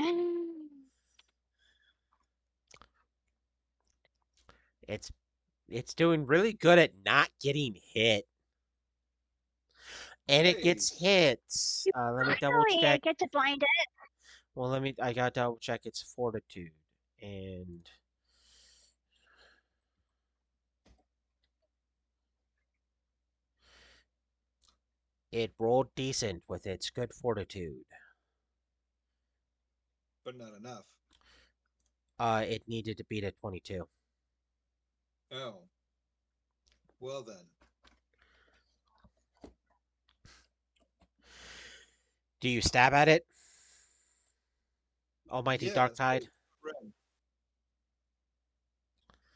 it's it's doing really good at not getting hit. And it Hey, gets hit. Let me double Finally, I check. get to blind it. Well, I gotta double check its fortitude. And it rolled decent with its good fortitude. but not enough. It needed to beat a 22. Oh, well then. Do you stab at it, Almighty Yes. Darktide? Wait, Ren.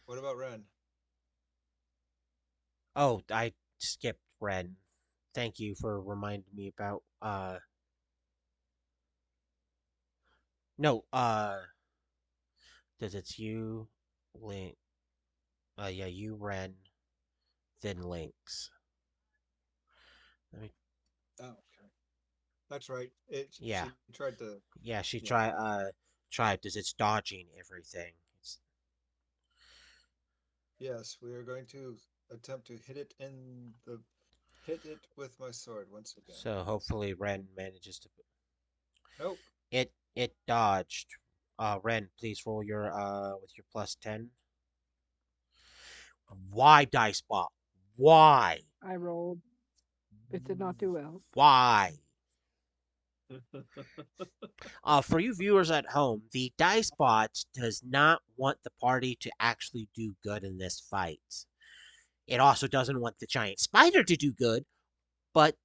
What about Ren? Oh, I skipped Ren. Thank you for reminding me about no, does it's you Link yeah, you Ren, then Lynx. Let me Oh, okay. That's right. It. yeah. She tried to. Yeah, she Yeah. tried because it's dodging everything. Yes, we are going to attempt to hit it with my sword once again. So hopefully Ren manages to Nope. it dodged. Ren, please roll your with your +10. Why dice bot? Why? I rolled. It did not do well. Why? For you viewers at home, the dice bot does not want the party to actually do good in this fight. It also doesn't want the giant spider to do good, but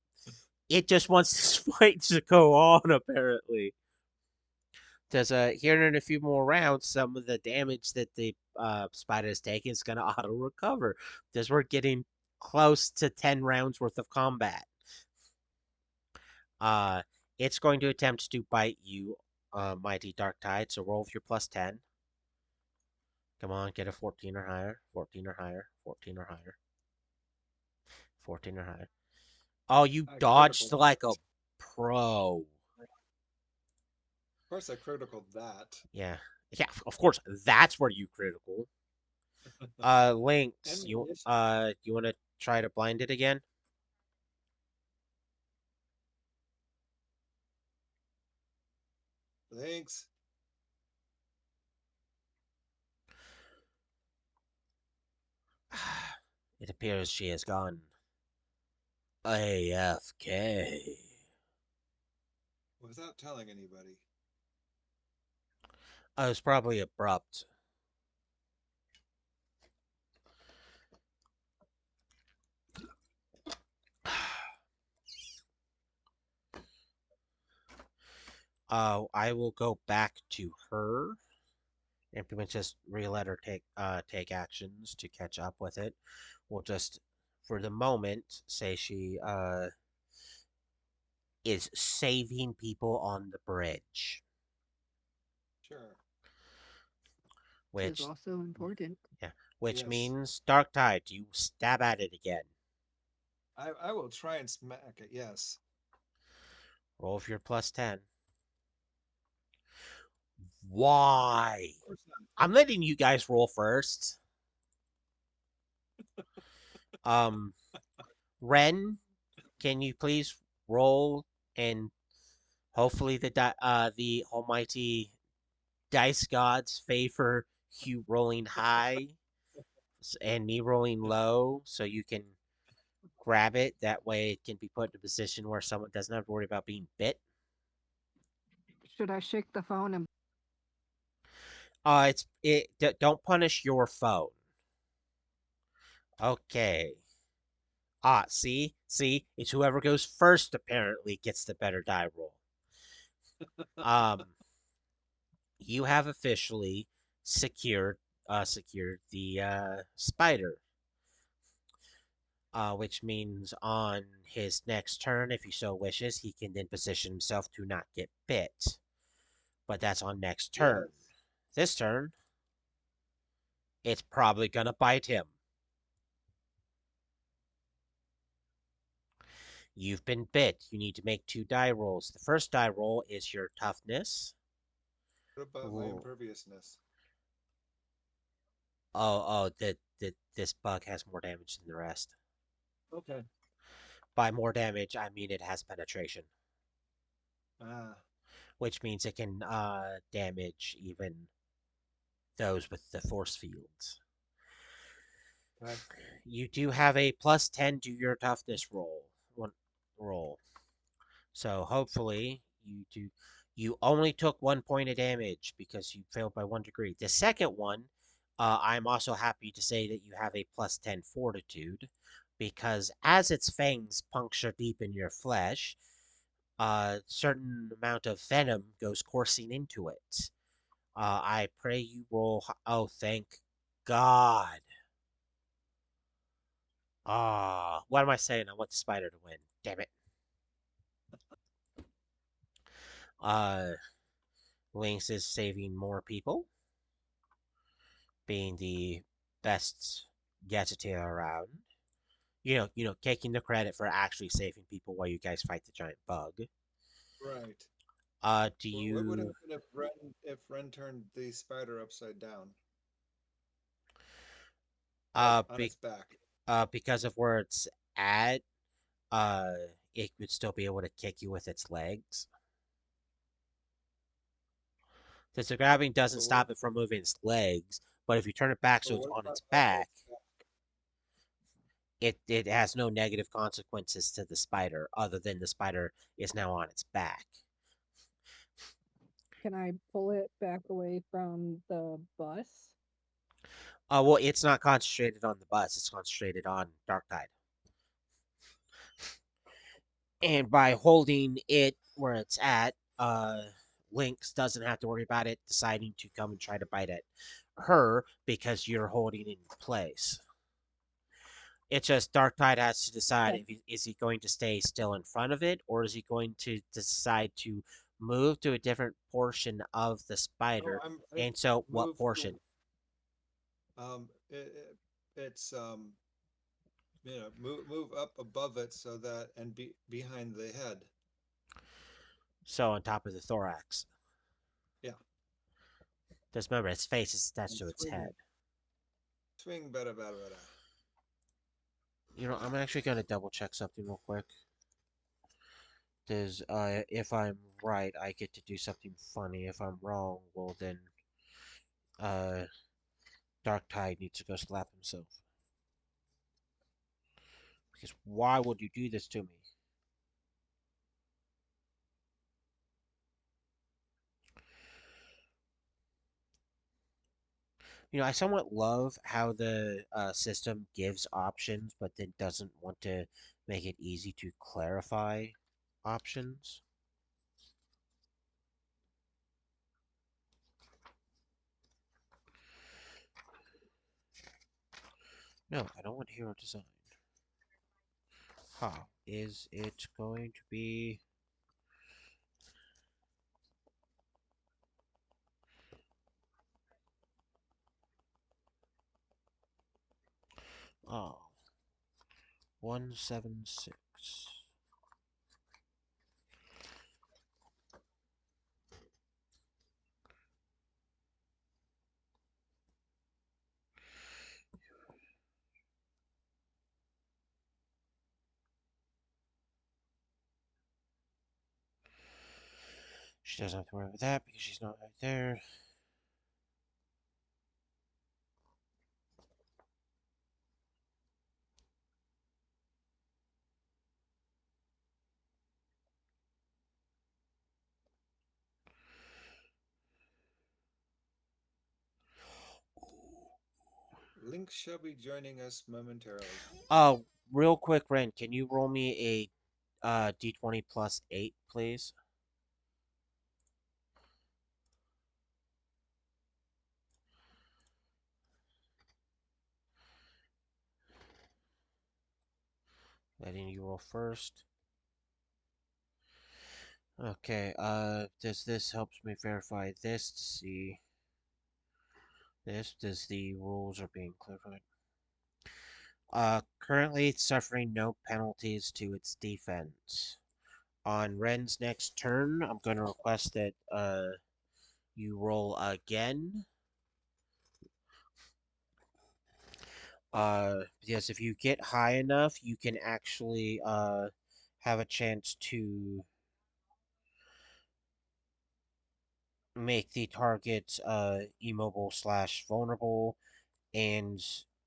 it just wants this fight to go on, apparently. Because here in a few more rounds, some of the damage that the spider has taken is going to auto recover. Because we're getting close to 10 rounds worth of combat. Uh, it's going to attempt to bite you, Mighty Dark Tide. So roll with your +10. Come on, get a 14 or higher. 14 or higher. 14 or higher. 14 or higher. Oh, you I dodged critical like a that. pro. Of course, I critical that. Yeah. Yeah, of course. That's where you critical. Lynx, And my initiative. you want to try to blind it again? Thanks. It appears she has gone AFK. Without telling anybody. It was probably abrupt. I will go back to her and pretty much just let her take actions to catch up with it. We'll just, for the moment, say she is saving people on the bridge, Sure. Which is which also important. yeah, which Yes. means Dark Tide. You stab at it again. I will try and smack it. Yes. Roll for your +10. Why? Of course not. I'm letting you guys roll first. Um, Ren, can you please roll and hopefully the almighty dice gods favor you rolling high and me rolling low so you can grab it. That way it can be put in a position where someone doesn't have to worry about being bit. Should I shake the phone and Don't punish your phone. Okay. See, it's whoever goes first apparently gets the better die roll. Um, you have officially secured secured the spider, which means on his next turn, if he so wishes, he can then position himself to not get bit. But that's on next Yes. turn. This turn, it's probably gonna bite him. You've been bit. You need to make 2 die rolls. The first die roll is your toughness. What about my Ooh. imperviousness? Oh, that this bug has more damage than the rest. Okay. By more damage, I mean it has penetration, Ah, which means it can damage even those with the force fields. okay. You do have a +10 to your toughness roll. So hopefully you only took 1 point of damage because you failed by 1 degree. The second one, I'm also happy to say that you have a +10 fortitude because as its fangs puncture deep in your flesh, a certain amount of venom goes coursing into it. I pray you roll. Oh, thank God. What am I saying? I want the spider to win. Damn it. Uh, Lynx is saving more people, being the best gadgeteer around. Taking the credit for actually saving people while you guys fight the giant bug. Right. Do What would you, happen if Ren turned the spider upside down, like uh, on be, its back? because of where it's at, uh, it would still be able to kick you with its legs. Since the grabbing doesn't But what? stop it from moving its legs, but if you turn it back But so it's what on about its on back, its back? it has no negative consequences to the spider other than the spider is now on its back. Can I pull it back away from the bus? Well, it's not concentrated on the bus; it's concentrated on Dark Tide. And by holding it where it's at, Lynx doesn't have to worry about it deciding to come and try to bite at her because you're holding it in place. It's just Dark Tide has to decide Okay. if is he going to stay still in front of it or is he going to decide to move to a different portion of the No, spider. I And so, what move portion? to it's move up above it so that and be behind the head. So on top of the thorax. Yeah, Just remember, its face is attached and to its head. swing better better better. I'm actually gonna double check something real quick. Because if I'm right, I get to do something funny. If I'm wrong, well then, uh, Dark Tide needs to go slap himself. Because why would you do this to me? I somewhat love how the system gives options, but then doesn't want to make it easy to clarify options. No, I don't want hero design. How is it going to be? Oh, 176. She doesn't have to worry about that because she's not right there. Link shall be joining us momentarily. Oh, real quick, Ren, can you roll me a d20 plus 8, please? Letting you roll first. Okay, does this helps me verify this to see this? Does the rules are being clarified? Currently it's suffering no penalties to its defense. On Ren's next turn, I'm going to request that you roll again. Because if you get high enough, you can actually have a chance to make the target immobile slash vulnerable, and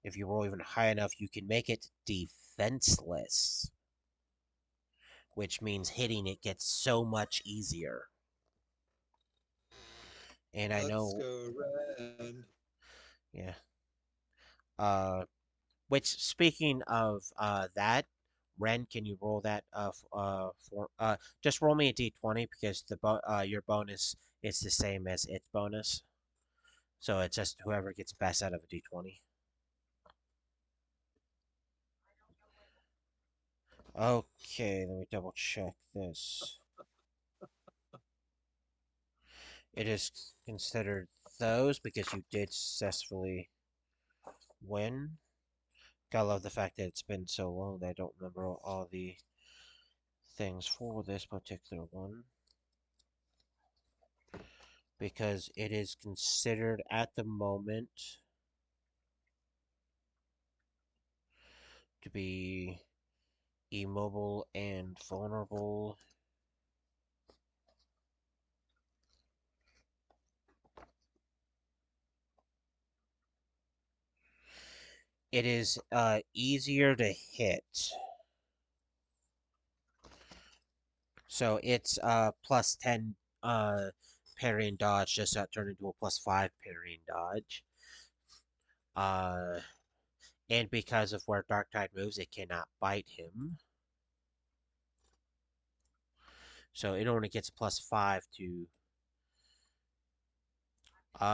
if you roll even high enough, you can make it defenseless, which means hitting it gets so much easier. And I Let's know, go red. yeah. Uh, which speaking of that, Ren, can you roll that for just roll me a d20 because your bonus is the same as its bonus. So it's just whoever gets best out of a d20. Okay, let me double check this. It is considered those because you did successfully win. Gotta love the fact that it's been so long that I don't remember all the things for this particular one. Because it is considered at the moment to be immobile and vulnerable. It is easier to hit. So it's plus 10 parry and dodge just got turned into a plus 5 parry and dodge. Uh, and because of where Dark Tide moves, it cannot bite him. So it only gets plus 5 to.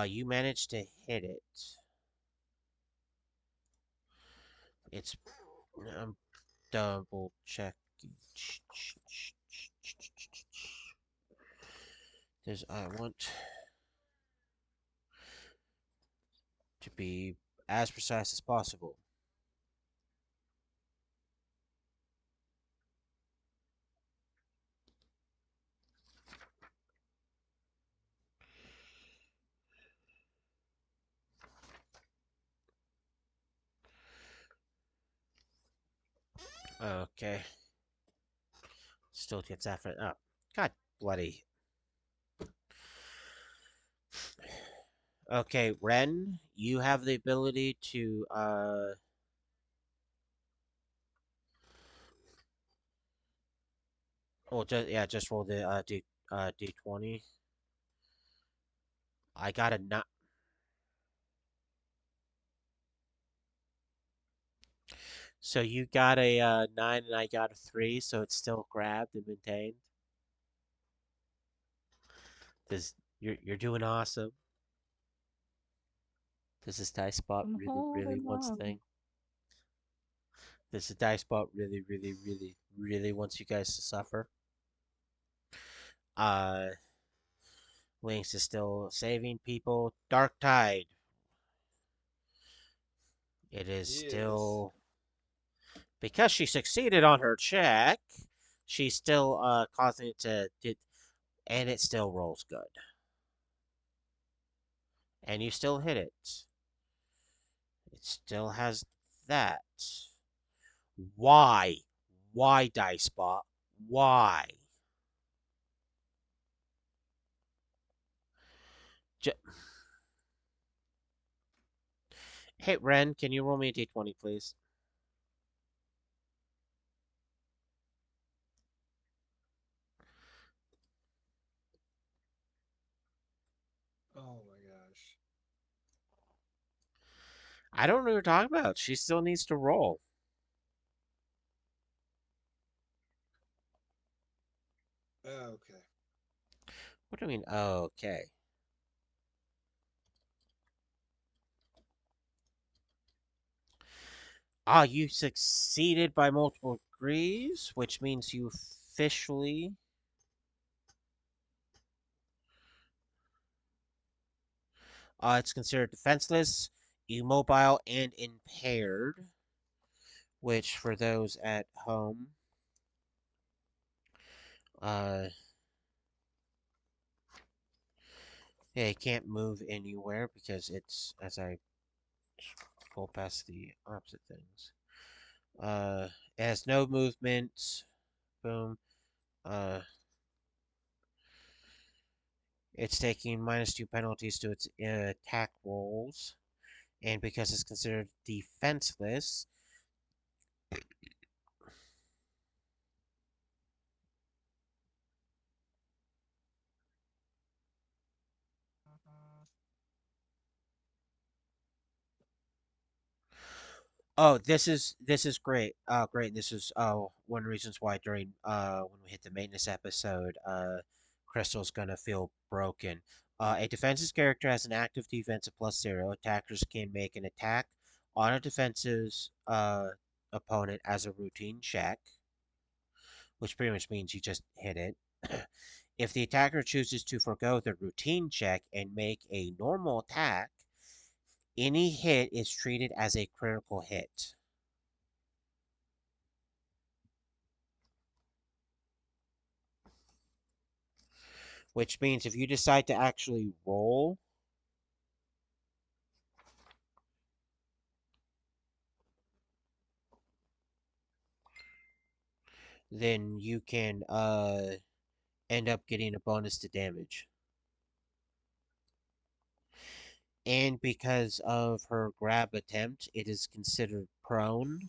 You managed to hit it. It's. I'm double checking. Because I want to be as precise as possible. Okay. Still gets after it. Oh, God bloody. Okay, Ren, you have the ability to well just roll the D20. I got a not. So you got a 9 and I got a 3, so it's still grabbed and maintained. This you're doing awesome. Does this dice spot I'm really holding wants on. thing? Does the dice spot really wants you guys to suffer? Uh Lynx is still saving people. Dark Tide. It is Yes. still because she succeeded on her check, she's still causing it and it still rolls good. And you still hit it. It still has that. Why? Why dice spot? Why? J- hey Ren, can you roll me a d20 please? Oh my gosh. I don't know what you're talking about. She still needs to roll. Okay. What do you mean? Oh, okay. Ah, you succeeded by multiple degrees, which means you officially. It's considered defenseless, immobile, and impaired. Which, for those at home, uh, yeah, it can't move anywhere because it's, as I pull past the opposite things. It has no movement. Boom. Uh, it's taking -2 penalties to its attack rolls, and because it's considered defenseless, oh, this is great. Great. This is one of the reasons why during when we hit the maintenance episode, Crystal's gonna feel broken. A defensive character has an active defense of +0. Attackers can make an attack on a defensive opponent as a routine check, which pretty much means you just hit it. If the attacker chooses to forego the routine check and make a normal attack, any hit is treated as a critical hit. Which means if you decide to actually roll, then you can end up getting a bonus to damage. And because of her grab attempt, it is considered prone,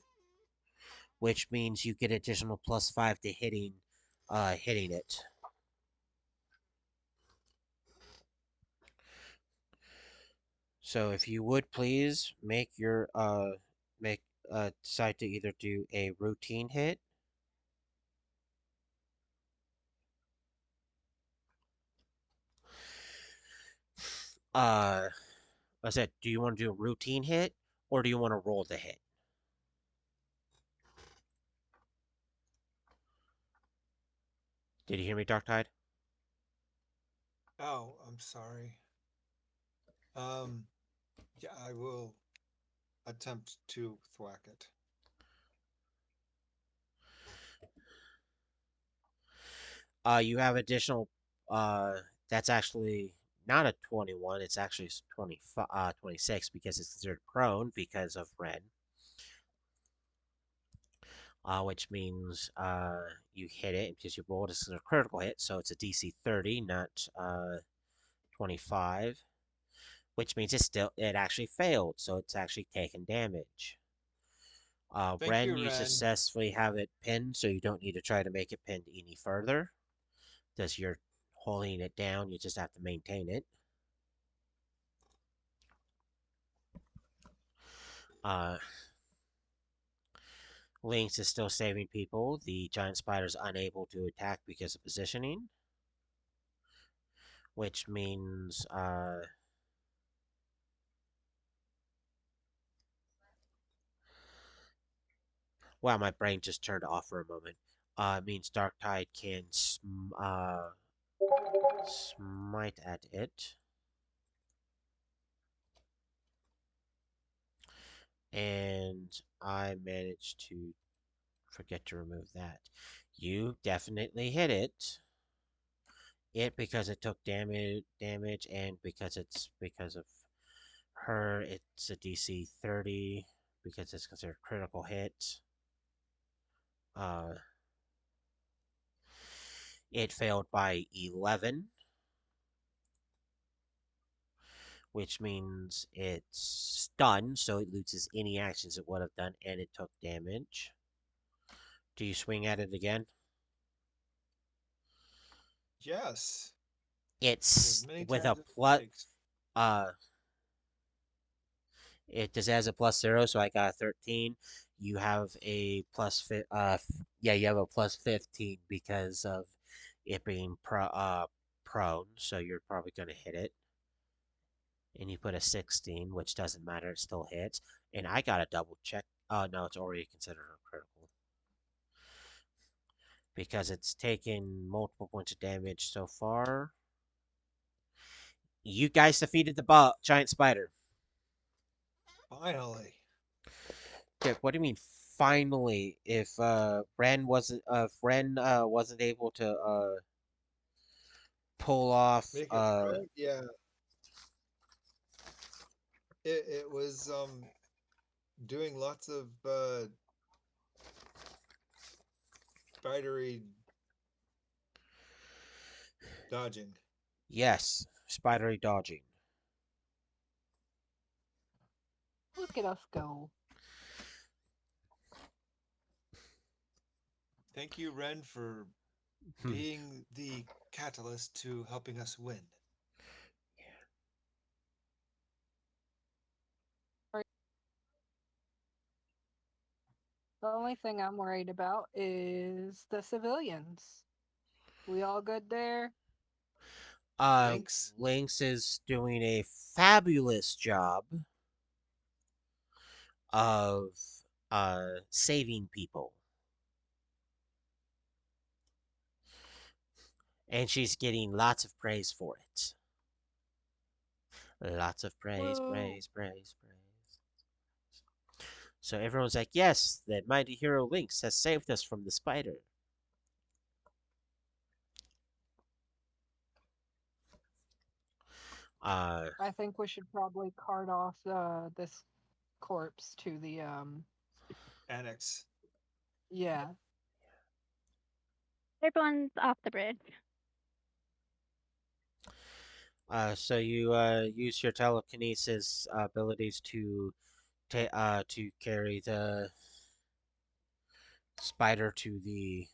which means you get additional +5 to hitting it. So if you would please make decide to either do a routine hit, uh I said, do you want to do a routine hit or do you want to roll the hit? Did you hear me, Dark Tide? Oh, I'm sorry. Um, yeah, I will attempt to thwack it. You have additional. That's actually not a 21. It's actually 26 because it's considered prone because of red. Which means you hit it because you rolled as a critical hit, so it's a DC 30, not 25. Which means it actually failed, so it's actually taken damage. Thank Ren, you, you Ren. successfully have it pinned, so you don't need to try to make it pinned any further. Because you're holding it down, you just have to maintain it. Uh, Lynx is still saving people. The giant spider is unable to attack because of positioning, which means wow, my brain just turned off for a moment. It means Dark Tide can smite at it, and I managed to forget to remove that. You definitely hit it. It because it took damage, and because of her, it's a DC 30 because it's considered critical hit. Uh, it failed by 11, which means it's stunned, so it loses any actions it would have done, and it took damage. Do you swing at it again? Yes, as It's many with a times as it plus. takes. Uh, it just has a +0, so I got a 13. You have a yeah, you have a +15 because of it being prone, so you're probably gonna hit it. And you put a 16, which doesn't matter, it still hits. And I got a double check. Oh no, it's already considered a critical because it's taken multiple points of damage so far. You guys defeated the giant spider. Finally. Okay, what do you mean finally? If Ren wasn't able to pull off Make it thread? Yeah. It was doing lots of spidery dodging. Yes, spidery dodging. Look at us go. Thank you, Ren, for Hmm. being the catalyst to helping us win. The only thing I'm worried about is the civilians. We all good there? Uh, Lynx, Lynx is doing a fabulous job of saving people, and she's getting lots of praise for it. Lots of praise, Woo! praise, praise, praise. So everyone's like, yes, that mighty hero Lynx has saved us from the spider. Uh, I think we should probably cart off this corpse to the Annex. yeah. Everyone's off the bridge. so you use your telekinesis abilities to to carry the spider to the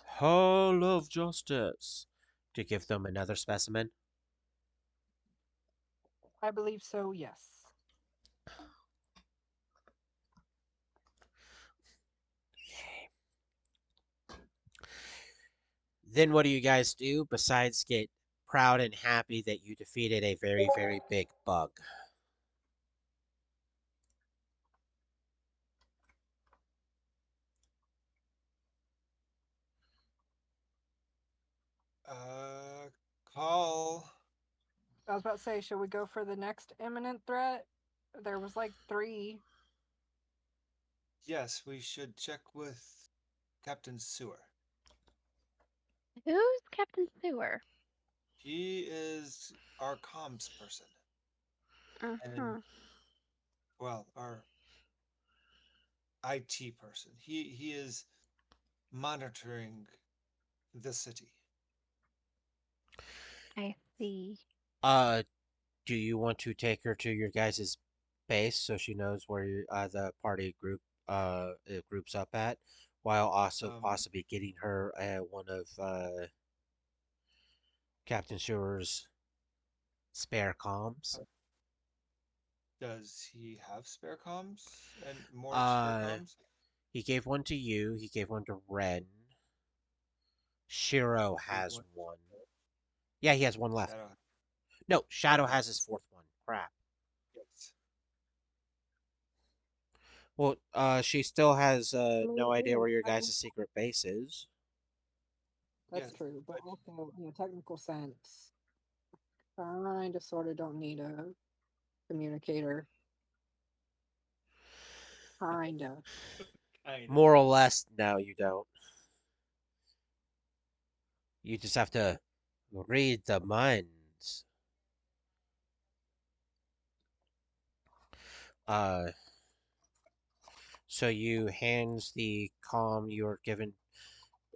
Hall of Justice to give them another specimen. I believe so, yes. Then what do you guys do besides get proud and happy that you defeated a very, very big bug? Uh, Call. I was about to say, should we go for the next imminent threat? There was like three. Yes, we should check with Captain Sewer. Who's Captain Sewer? He is our comms person, Uh and huh. well, our IT person. He is monitoring the city. I see. Uh, do you want to take her to your guys' base so she knows where the party groups up at, while also Um, possibly getting her one of Captain Sewer's spare comms? does he have spare comms and more spare Uh, comms? he gave one to you. He gave one to Ren. Shiro Gave has one. one. Yeah, he has one left. Shadow. No, Shadow Okay. has his fourth one. Crap. Yes. Well, she still has I mean, no idea where your guys' secret base is. that's Yes. true, but But also in a technical sense, kind of sort of don't need a communicator. Kind of. kind of. More or less, no, you don't. You just have to read the minds. Uh, so you hands the comm you were given,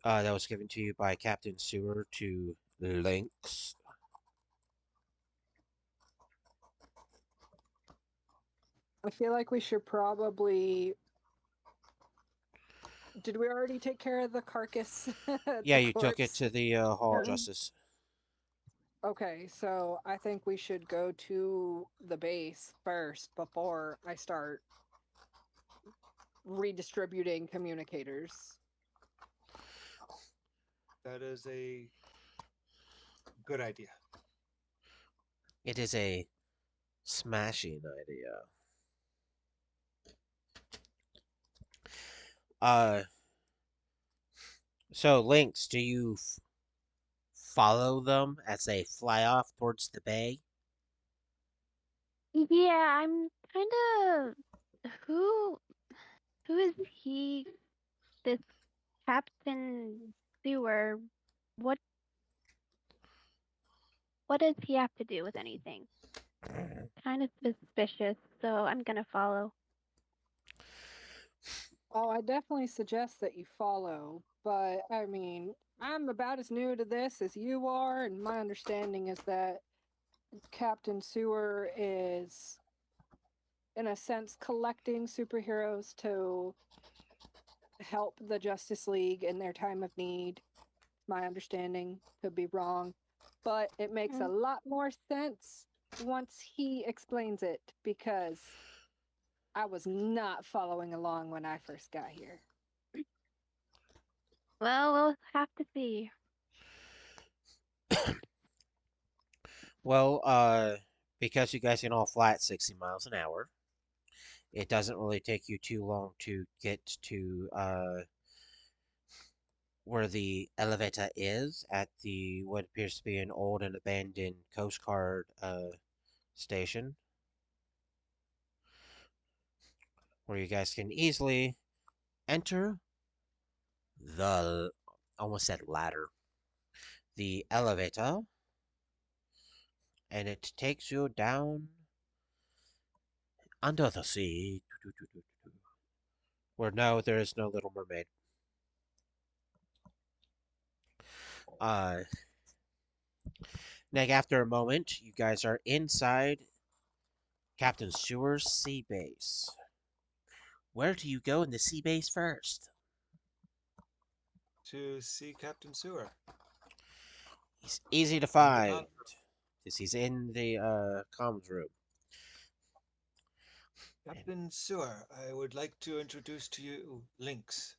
that was given to you by Captain Sewer to Lynx. I feel like we should probably. Did we already take care of the carcass, Yeah, the you took it corpse? to the Hall of Justice. Okay, so I think we should go to the base first before I start redistributing communicators. That is a good idea. It is a smashing idea. Uh, so Lynx, do you follow them as they fly off towards the bay? Yeah, I'm kind of. Who? Who is he? This Captain Sewer. What? What does he have to do with anything? Kind of suspicious, so I'm gonna follow. Oh, I definitely suggest that you follow, but I mean, I'm about as new to this as you are, and my understanding is that Captain Sewer is, in a sense, collecting superheroes to help the Justice League in their time of need. My understanding could be wrong, but it makes a Mm. lot more sense once he explains it because I was not following along when I first got here. Well, we'll have to see. Well, because you guys can all fly at 60 miles an hour, it doesn't really take you too long to get to where the elevator is at the what appears to be an old and abandoned Coast Guard station, where you guys can easily enter the almost said ladder, the elevator, and it takes you down under the sea. Where no, there is no Little Mermaid. Uh, after a moment, you guys are inside Captain Sewer's sea base. Where do you go in the sea base first? To see Captain Sewer He's easy to in the find, con. because he's in the comms room. And, Captain Sewer, I would like to introduce to you Lynx.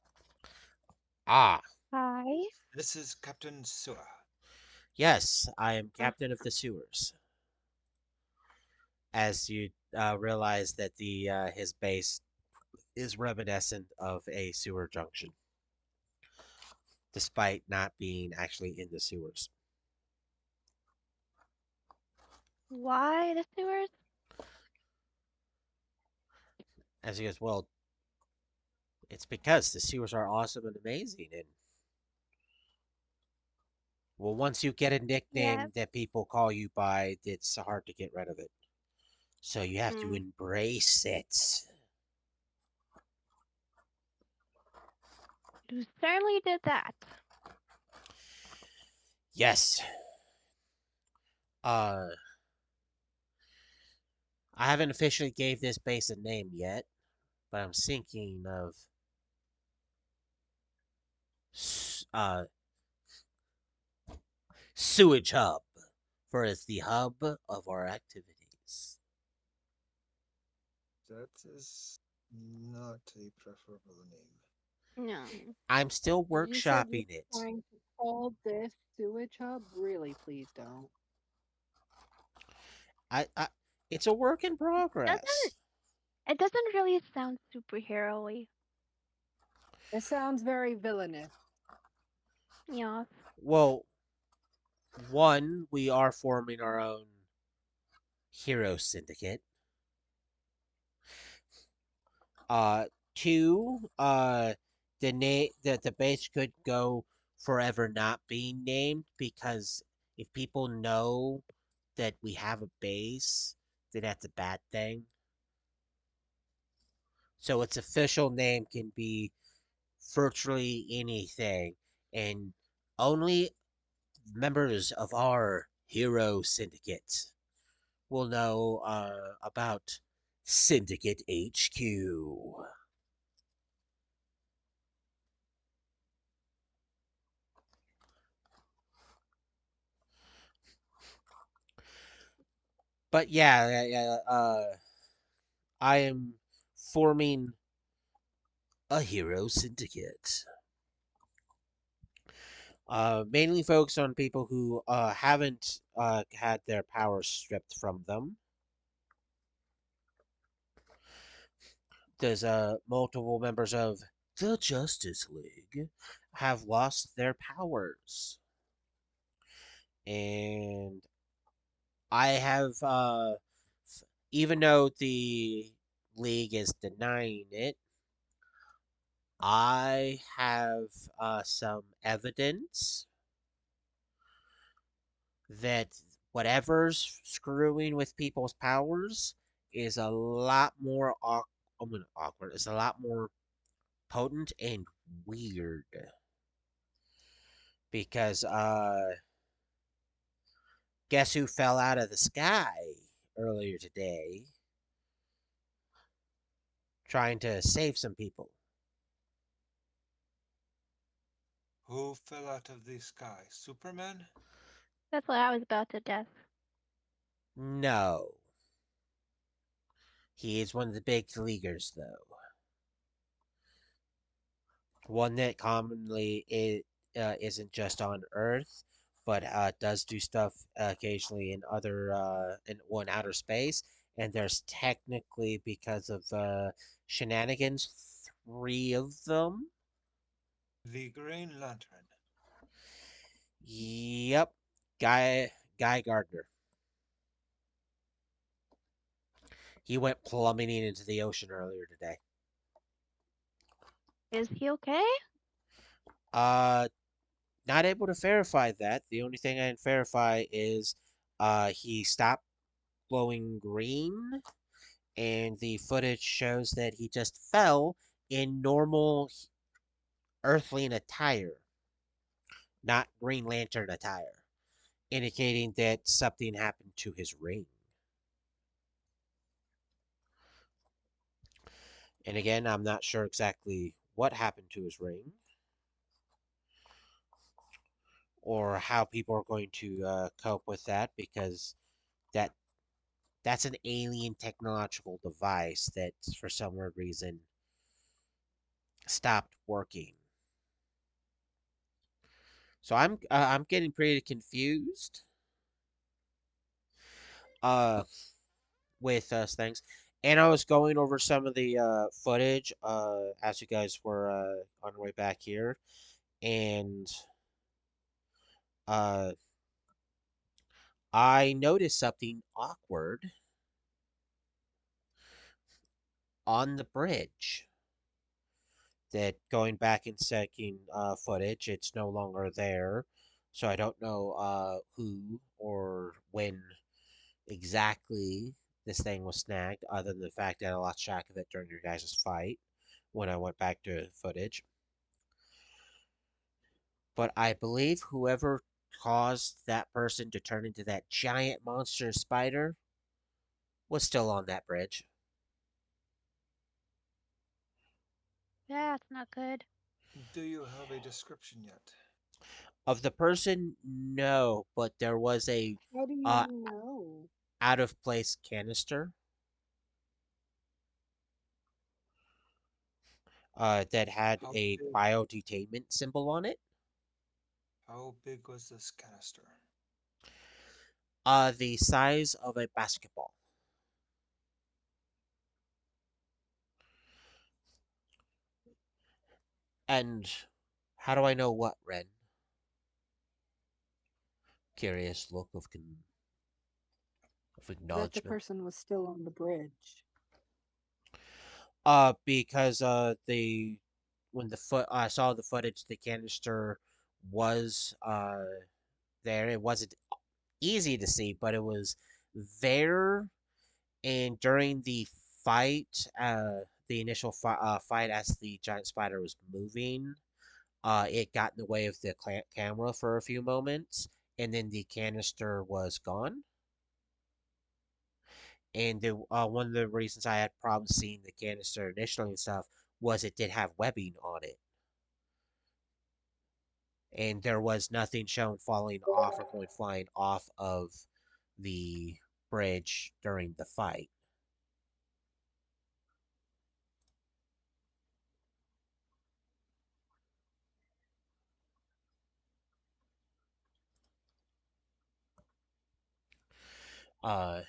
ah, Hi. This is Captain Sewer. yes, I am Uh, captain of the sewers. As you realize that the his base is reminiscent of a sewer junction, despite not being actually in the sewers. why the sewers? As he goes, well, it's because the sewers are awesome and amazing, and well, once you get a Yeah. nickname that people call you by, it's hard to get rid of it. So you have to Mm. embrace it. You certainly did that. Yes. Uh, I haven't officially gave this base a name yet, but I'm thinking of sewage hub, for it's the hub of our activities. That is not a preferable name. No. I'm still You said you're workshopping it. trying to call this sewage hub? Really, please don't. I it's a work in Doesn't progress. it doesn't really sound superhero-y. It sounds very villainous. Yeah. Well, one, we are forming our own hero syndicate. Uh, two, the base could go forever not being named because if people know that we have a base, then that's a bad thing. So its official name can be virtually anything, and only members of our hero syndicate will know about Syndicate HQ. But yeah, I am forming a hero syndicate. Mainly focused on people who haven't had their powers stripped from them. There's multiple members of the Justice League have lost their powers, and I have even though the league is denying it, I have some evidence that whatever's screwing with people's powers is a lot more awkward. It's a lot more potent and weird because guess who fell out of the sky earlier today trying to save some people? Who fell out of the sky? Superman? That's what I was about to guess. No. He is one of the big leaguers, though. One that commonly isn't just on Earth, but does do stuff occasionally in in outer space. And there's technically, because of shenanigans, three of them. The Green Lantern. Yep, Guy Gardner. He went plummeting into the ocean earlier today. Is he okay? Uh, Not able to verify that. The only thing I can verify is he stopped glowing green, and the footage shows that he just fell in normal Earthling attire, not Green Lantern attire, indicating that something happened to his ring. And again, I'm not sure exactly what happened to his ring or how people are going to cope with that because that that's an alien technological device that for some weird reason stopped working. So I'm getting pretty confused uh with things. And I was going over some of the footage as you guys were on your way back here, and uh I noticed something awkward on the bridge. That going back and checking footage, it's no longer there. So I don't know who or when exactly this thing was snagged, other than the fact that I lost track of it during your guys' fight when I went back to footage. But I believe whoever caused that person to turn into that giant monster spider was still on that bridge. That's not good. Do you have a description yet? Of the person, no, but there was a How do uh, you know? out of place canister that had How a big? biodetainment symbol on it. How big was this canister? The size of a basketball. And how do I know what, Ren? Curious look of That the acknowledgement. person was still on the bridge. Because the when the foot I saw the footage, the canister was there. It wasn't easy to see, but it was there. And during the fight, the initial fight as the giant spider was moving, it got in the way of the camera for a few moments, and then the canister was gone. And one of the reasons I had problems seeing the canister initially and stuff was it did have webbing on it, and there was nothing shown falling off or going flying off of the bridge during the fight. Uh,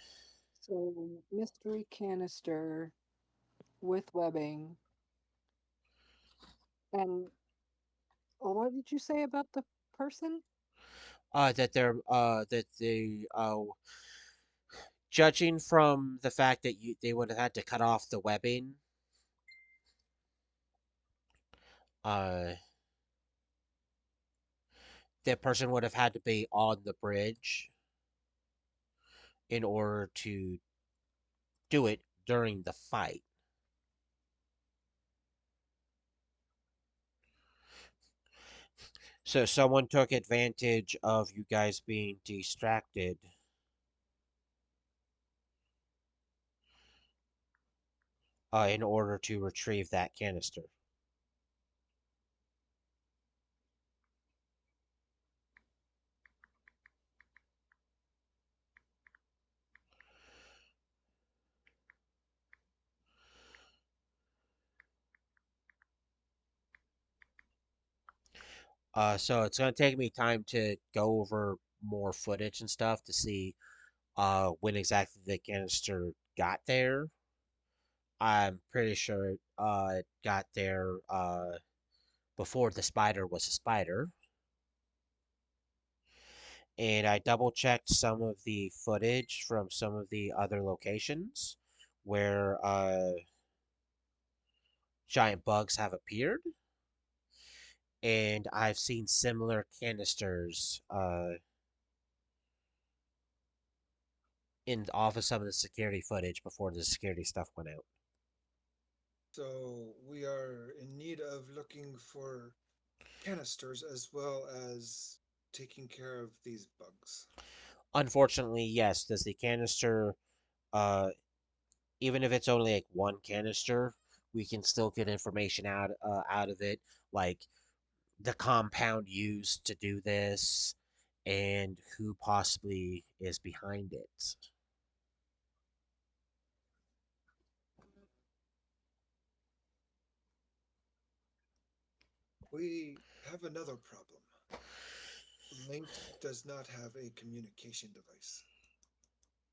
So, mystery canister with webbing. And what did you say about the person? that they judging from the fact that they would have had to cut off the webbing, uh, that person would have had to be on the bridge in order to do it during the fight. So someone took advantage of you guys being distracted in order to retrieve that canister. So it's gonna take me time to go over more footage and stuff to see when exactly the canister got there. I'm pretty sure it got there before the spider was a spider. And I double checked some of the footage from some of the other locations where giant bugs have appeared. And I've seen similar canisters in off of some of the security footage before the security stuff went out. So we are in need of looking for canisters as well as taking care of these bugs. Unfortunately, yes, does the canister, uh, even if it's only like one canister, we can still get information out of it, like the compound used to do this and who possibly is behind it. We have another problem. Link does not have a communication device.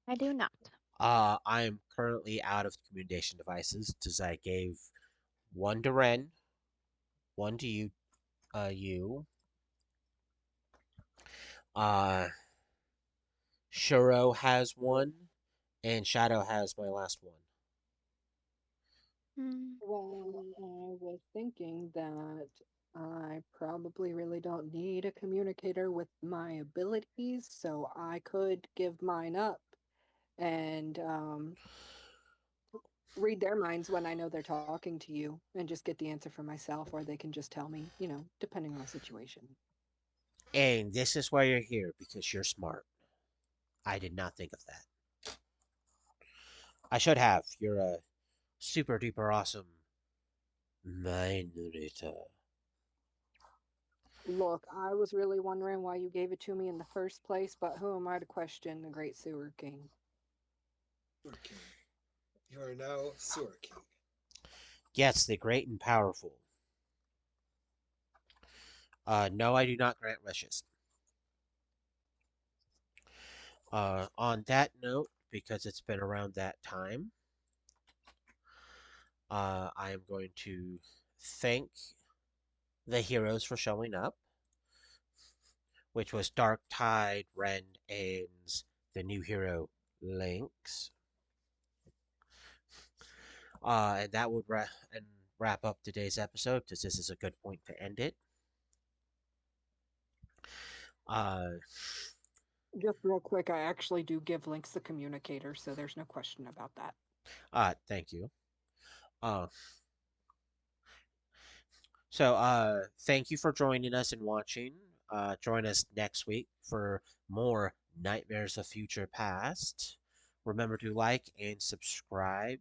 I do not. I am currently out of communication devices because I gave one to Ren, one to you. Uh, Shuro has So one, and Shadow has my last one. Hmm. Well, I was thinking that I probably really don't need a communicator with my abilities, so I could give mine up and read their minds when I know they're talking to you and just get the answer for myself, or they can just tell me, depending on the situation. And this is why you're here because you're smart. I did not think of that. I should have. You're a super duper awesome Minunita. Look, I was really wondering why you gave it to me in the first place, but who am I to question the Great Sewer King? Sewer King. You are now Sewer King. Yes, the great and powerful. No, I do not grant wishes. On that note, because it's been around that time, I am going to thank the heroes for showing up, which was Dark Tide, Ren, and the new hero, Lynx. And that would wrap up today's episode because this is a good point to end it. Uh, Just real quick, I actually do give Lynx the communicator, so there's no question about that. thank you. Uh, thank you for joining us and watching. Join us next week for more Nightmares of Future Past. Remember to like and subscribe.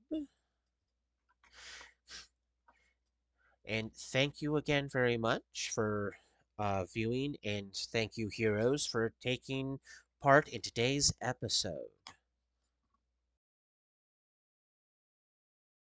And thank you again very much for viewing. And thank you, heroes, for taking part in today's episode.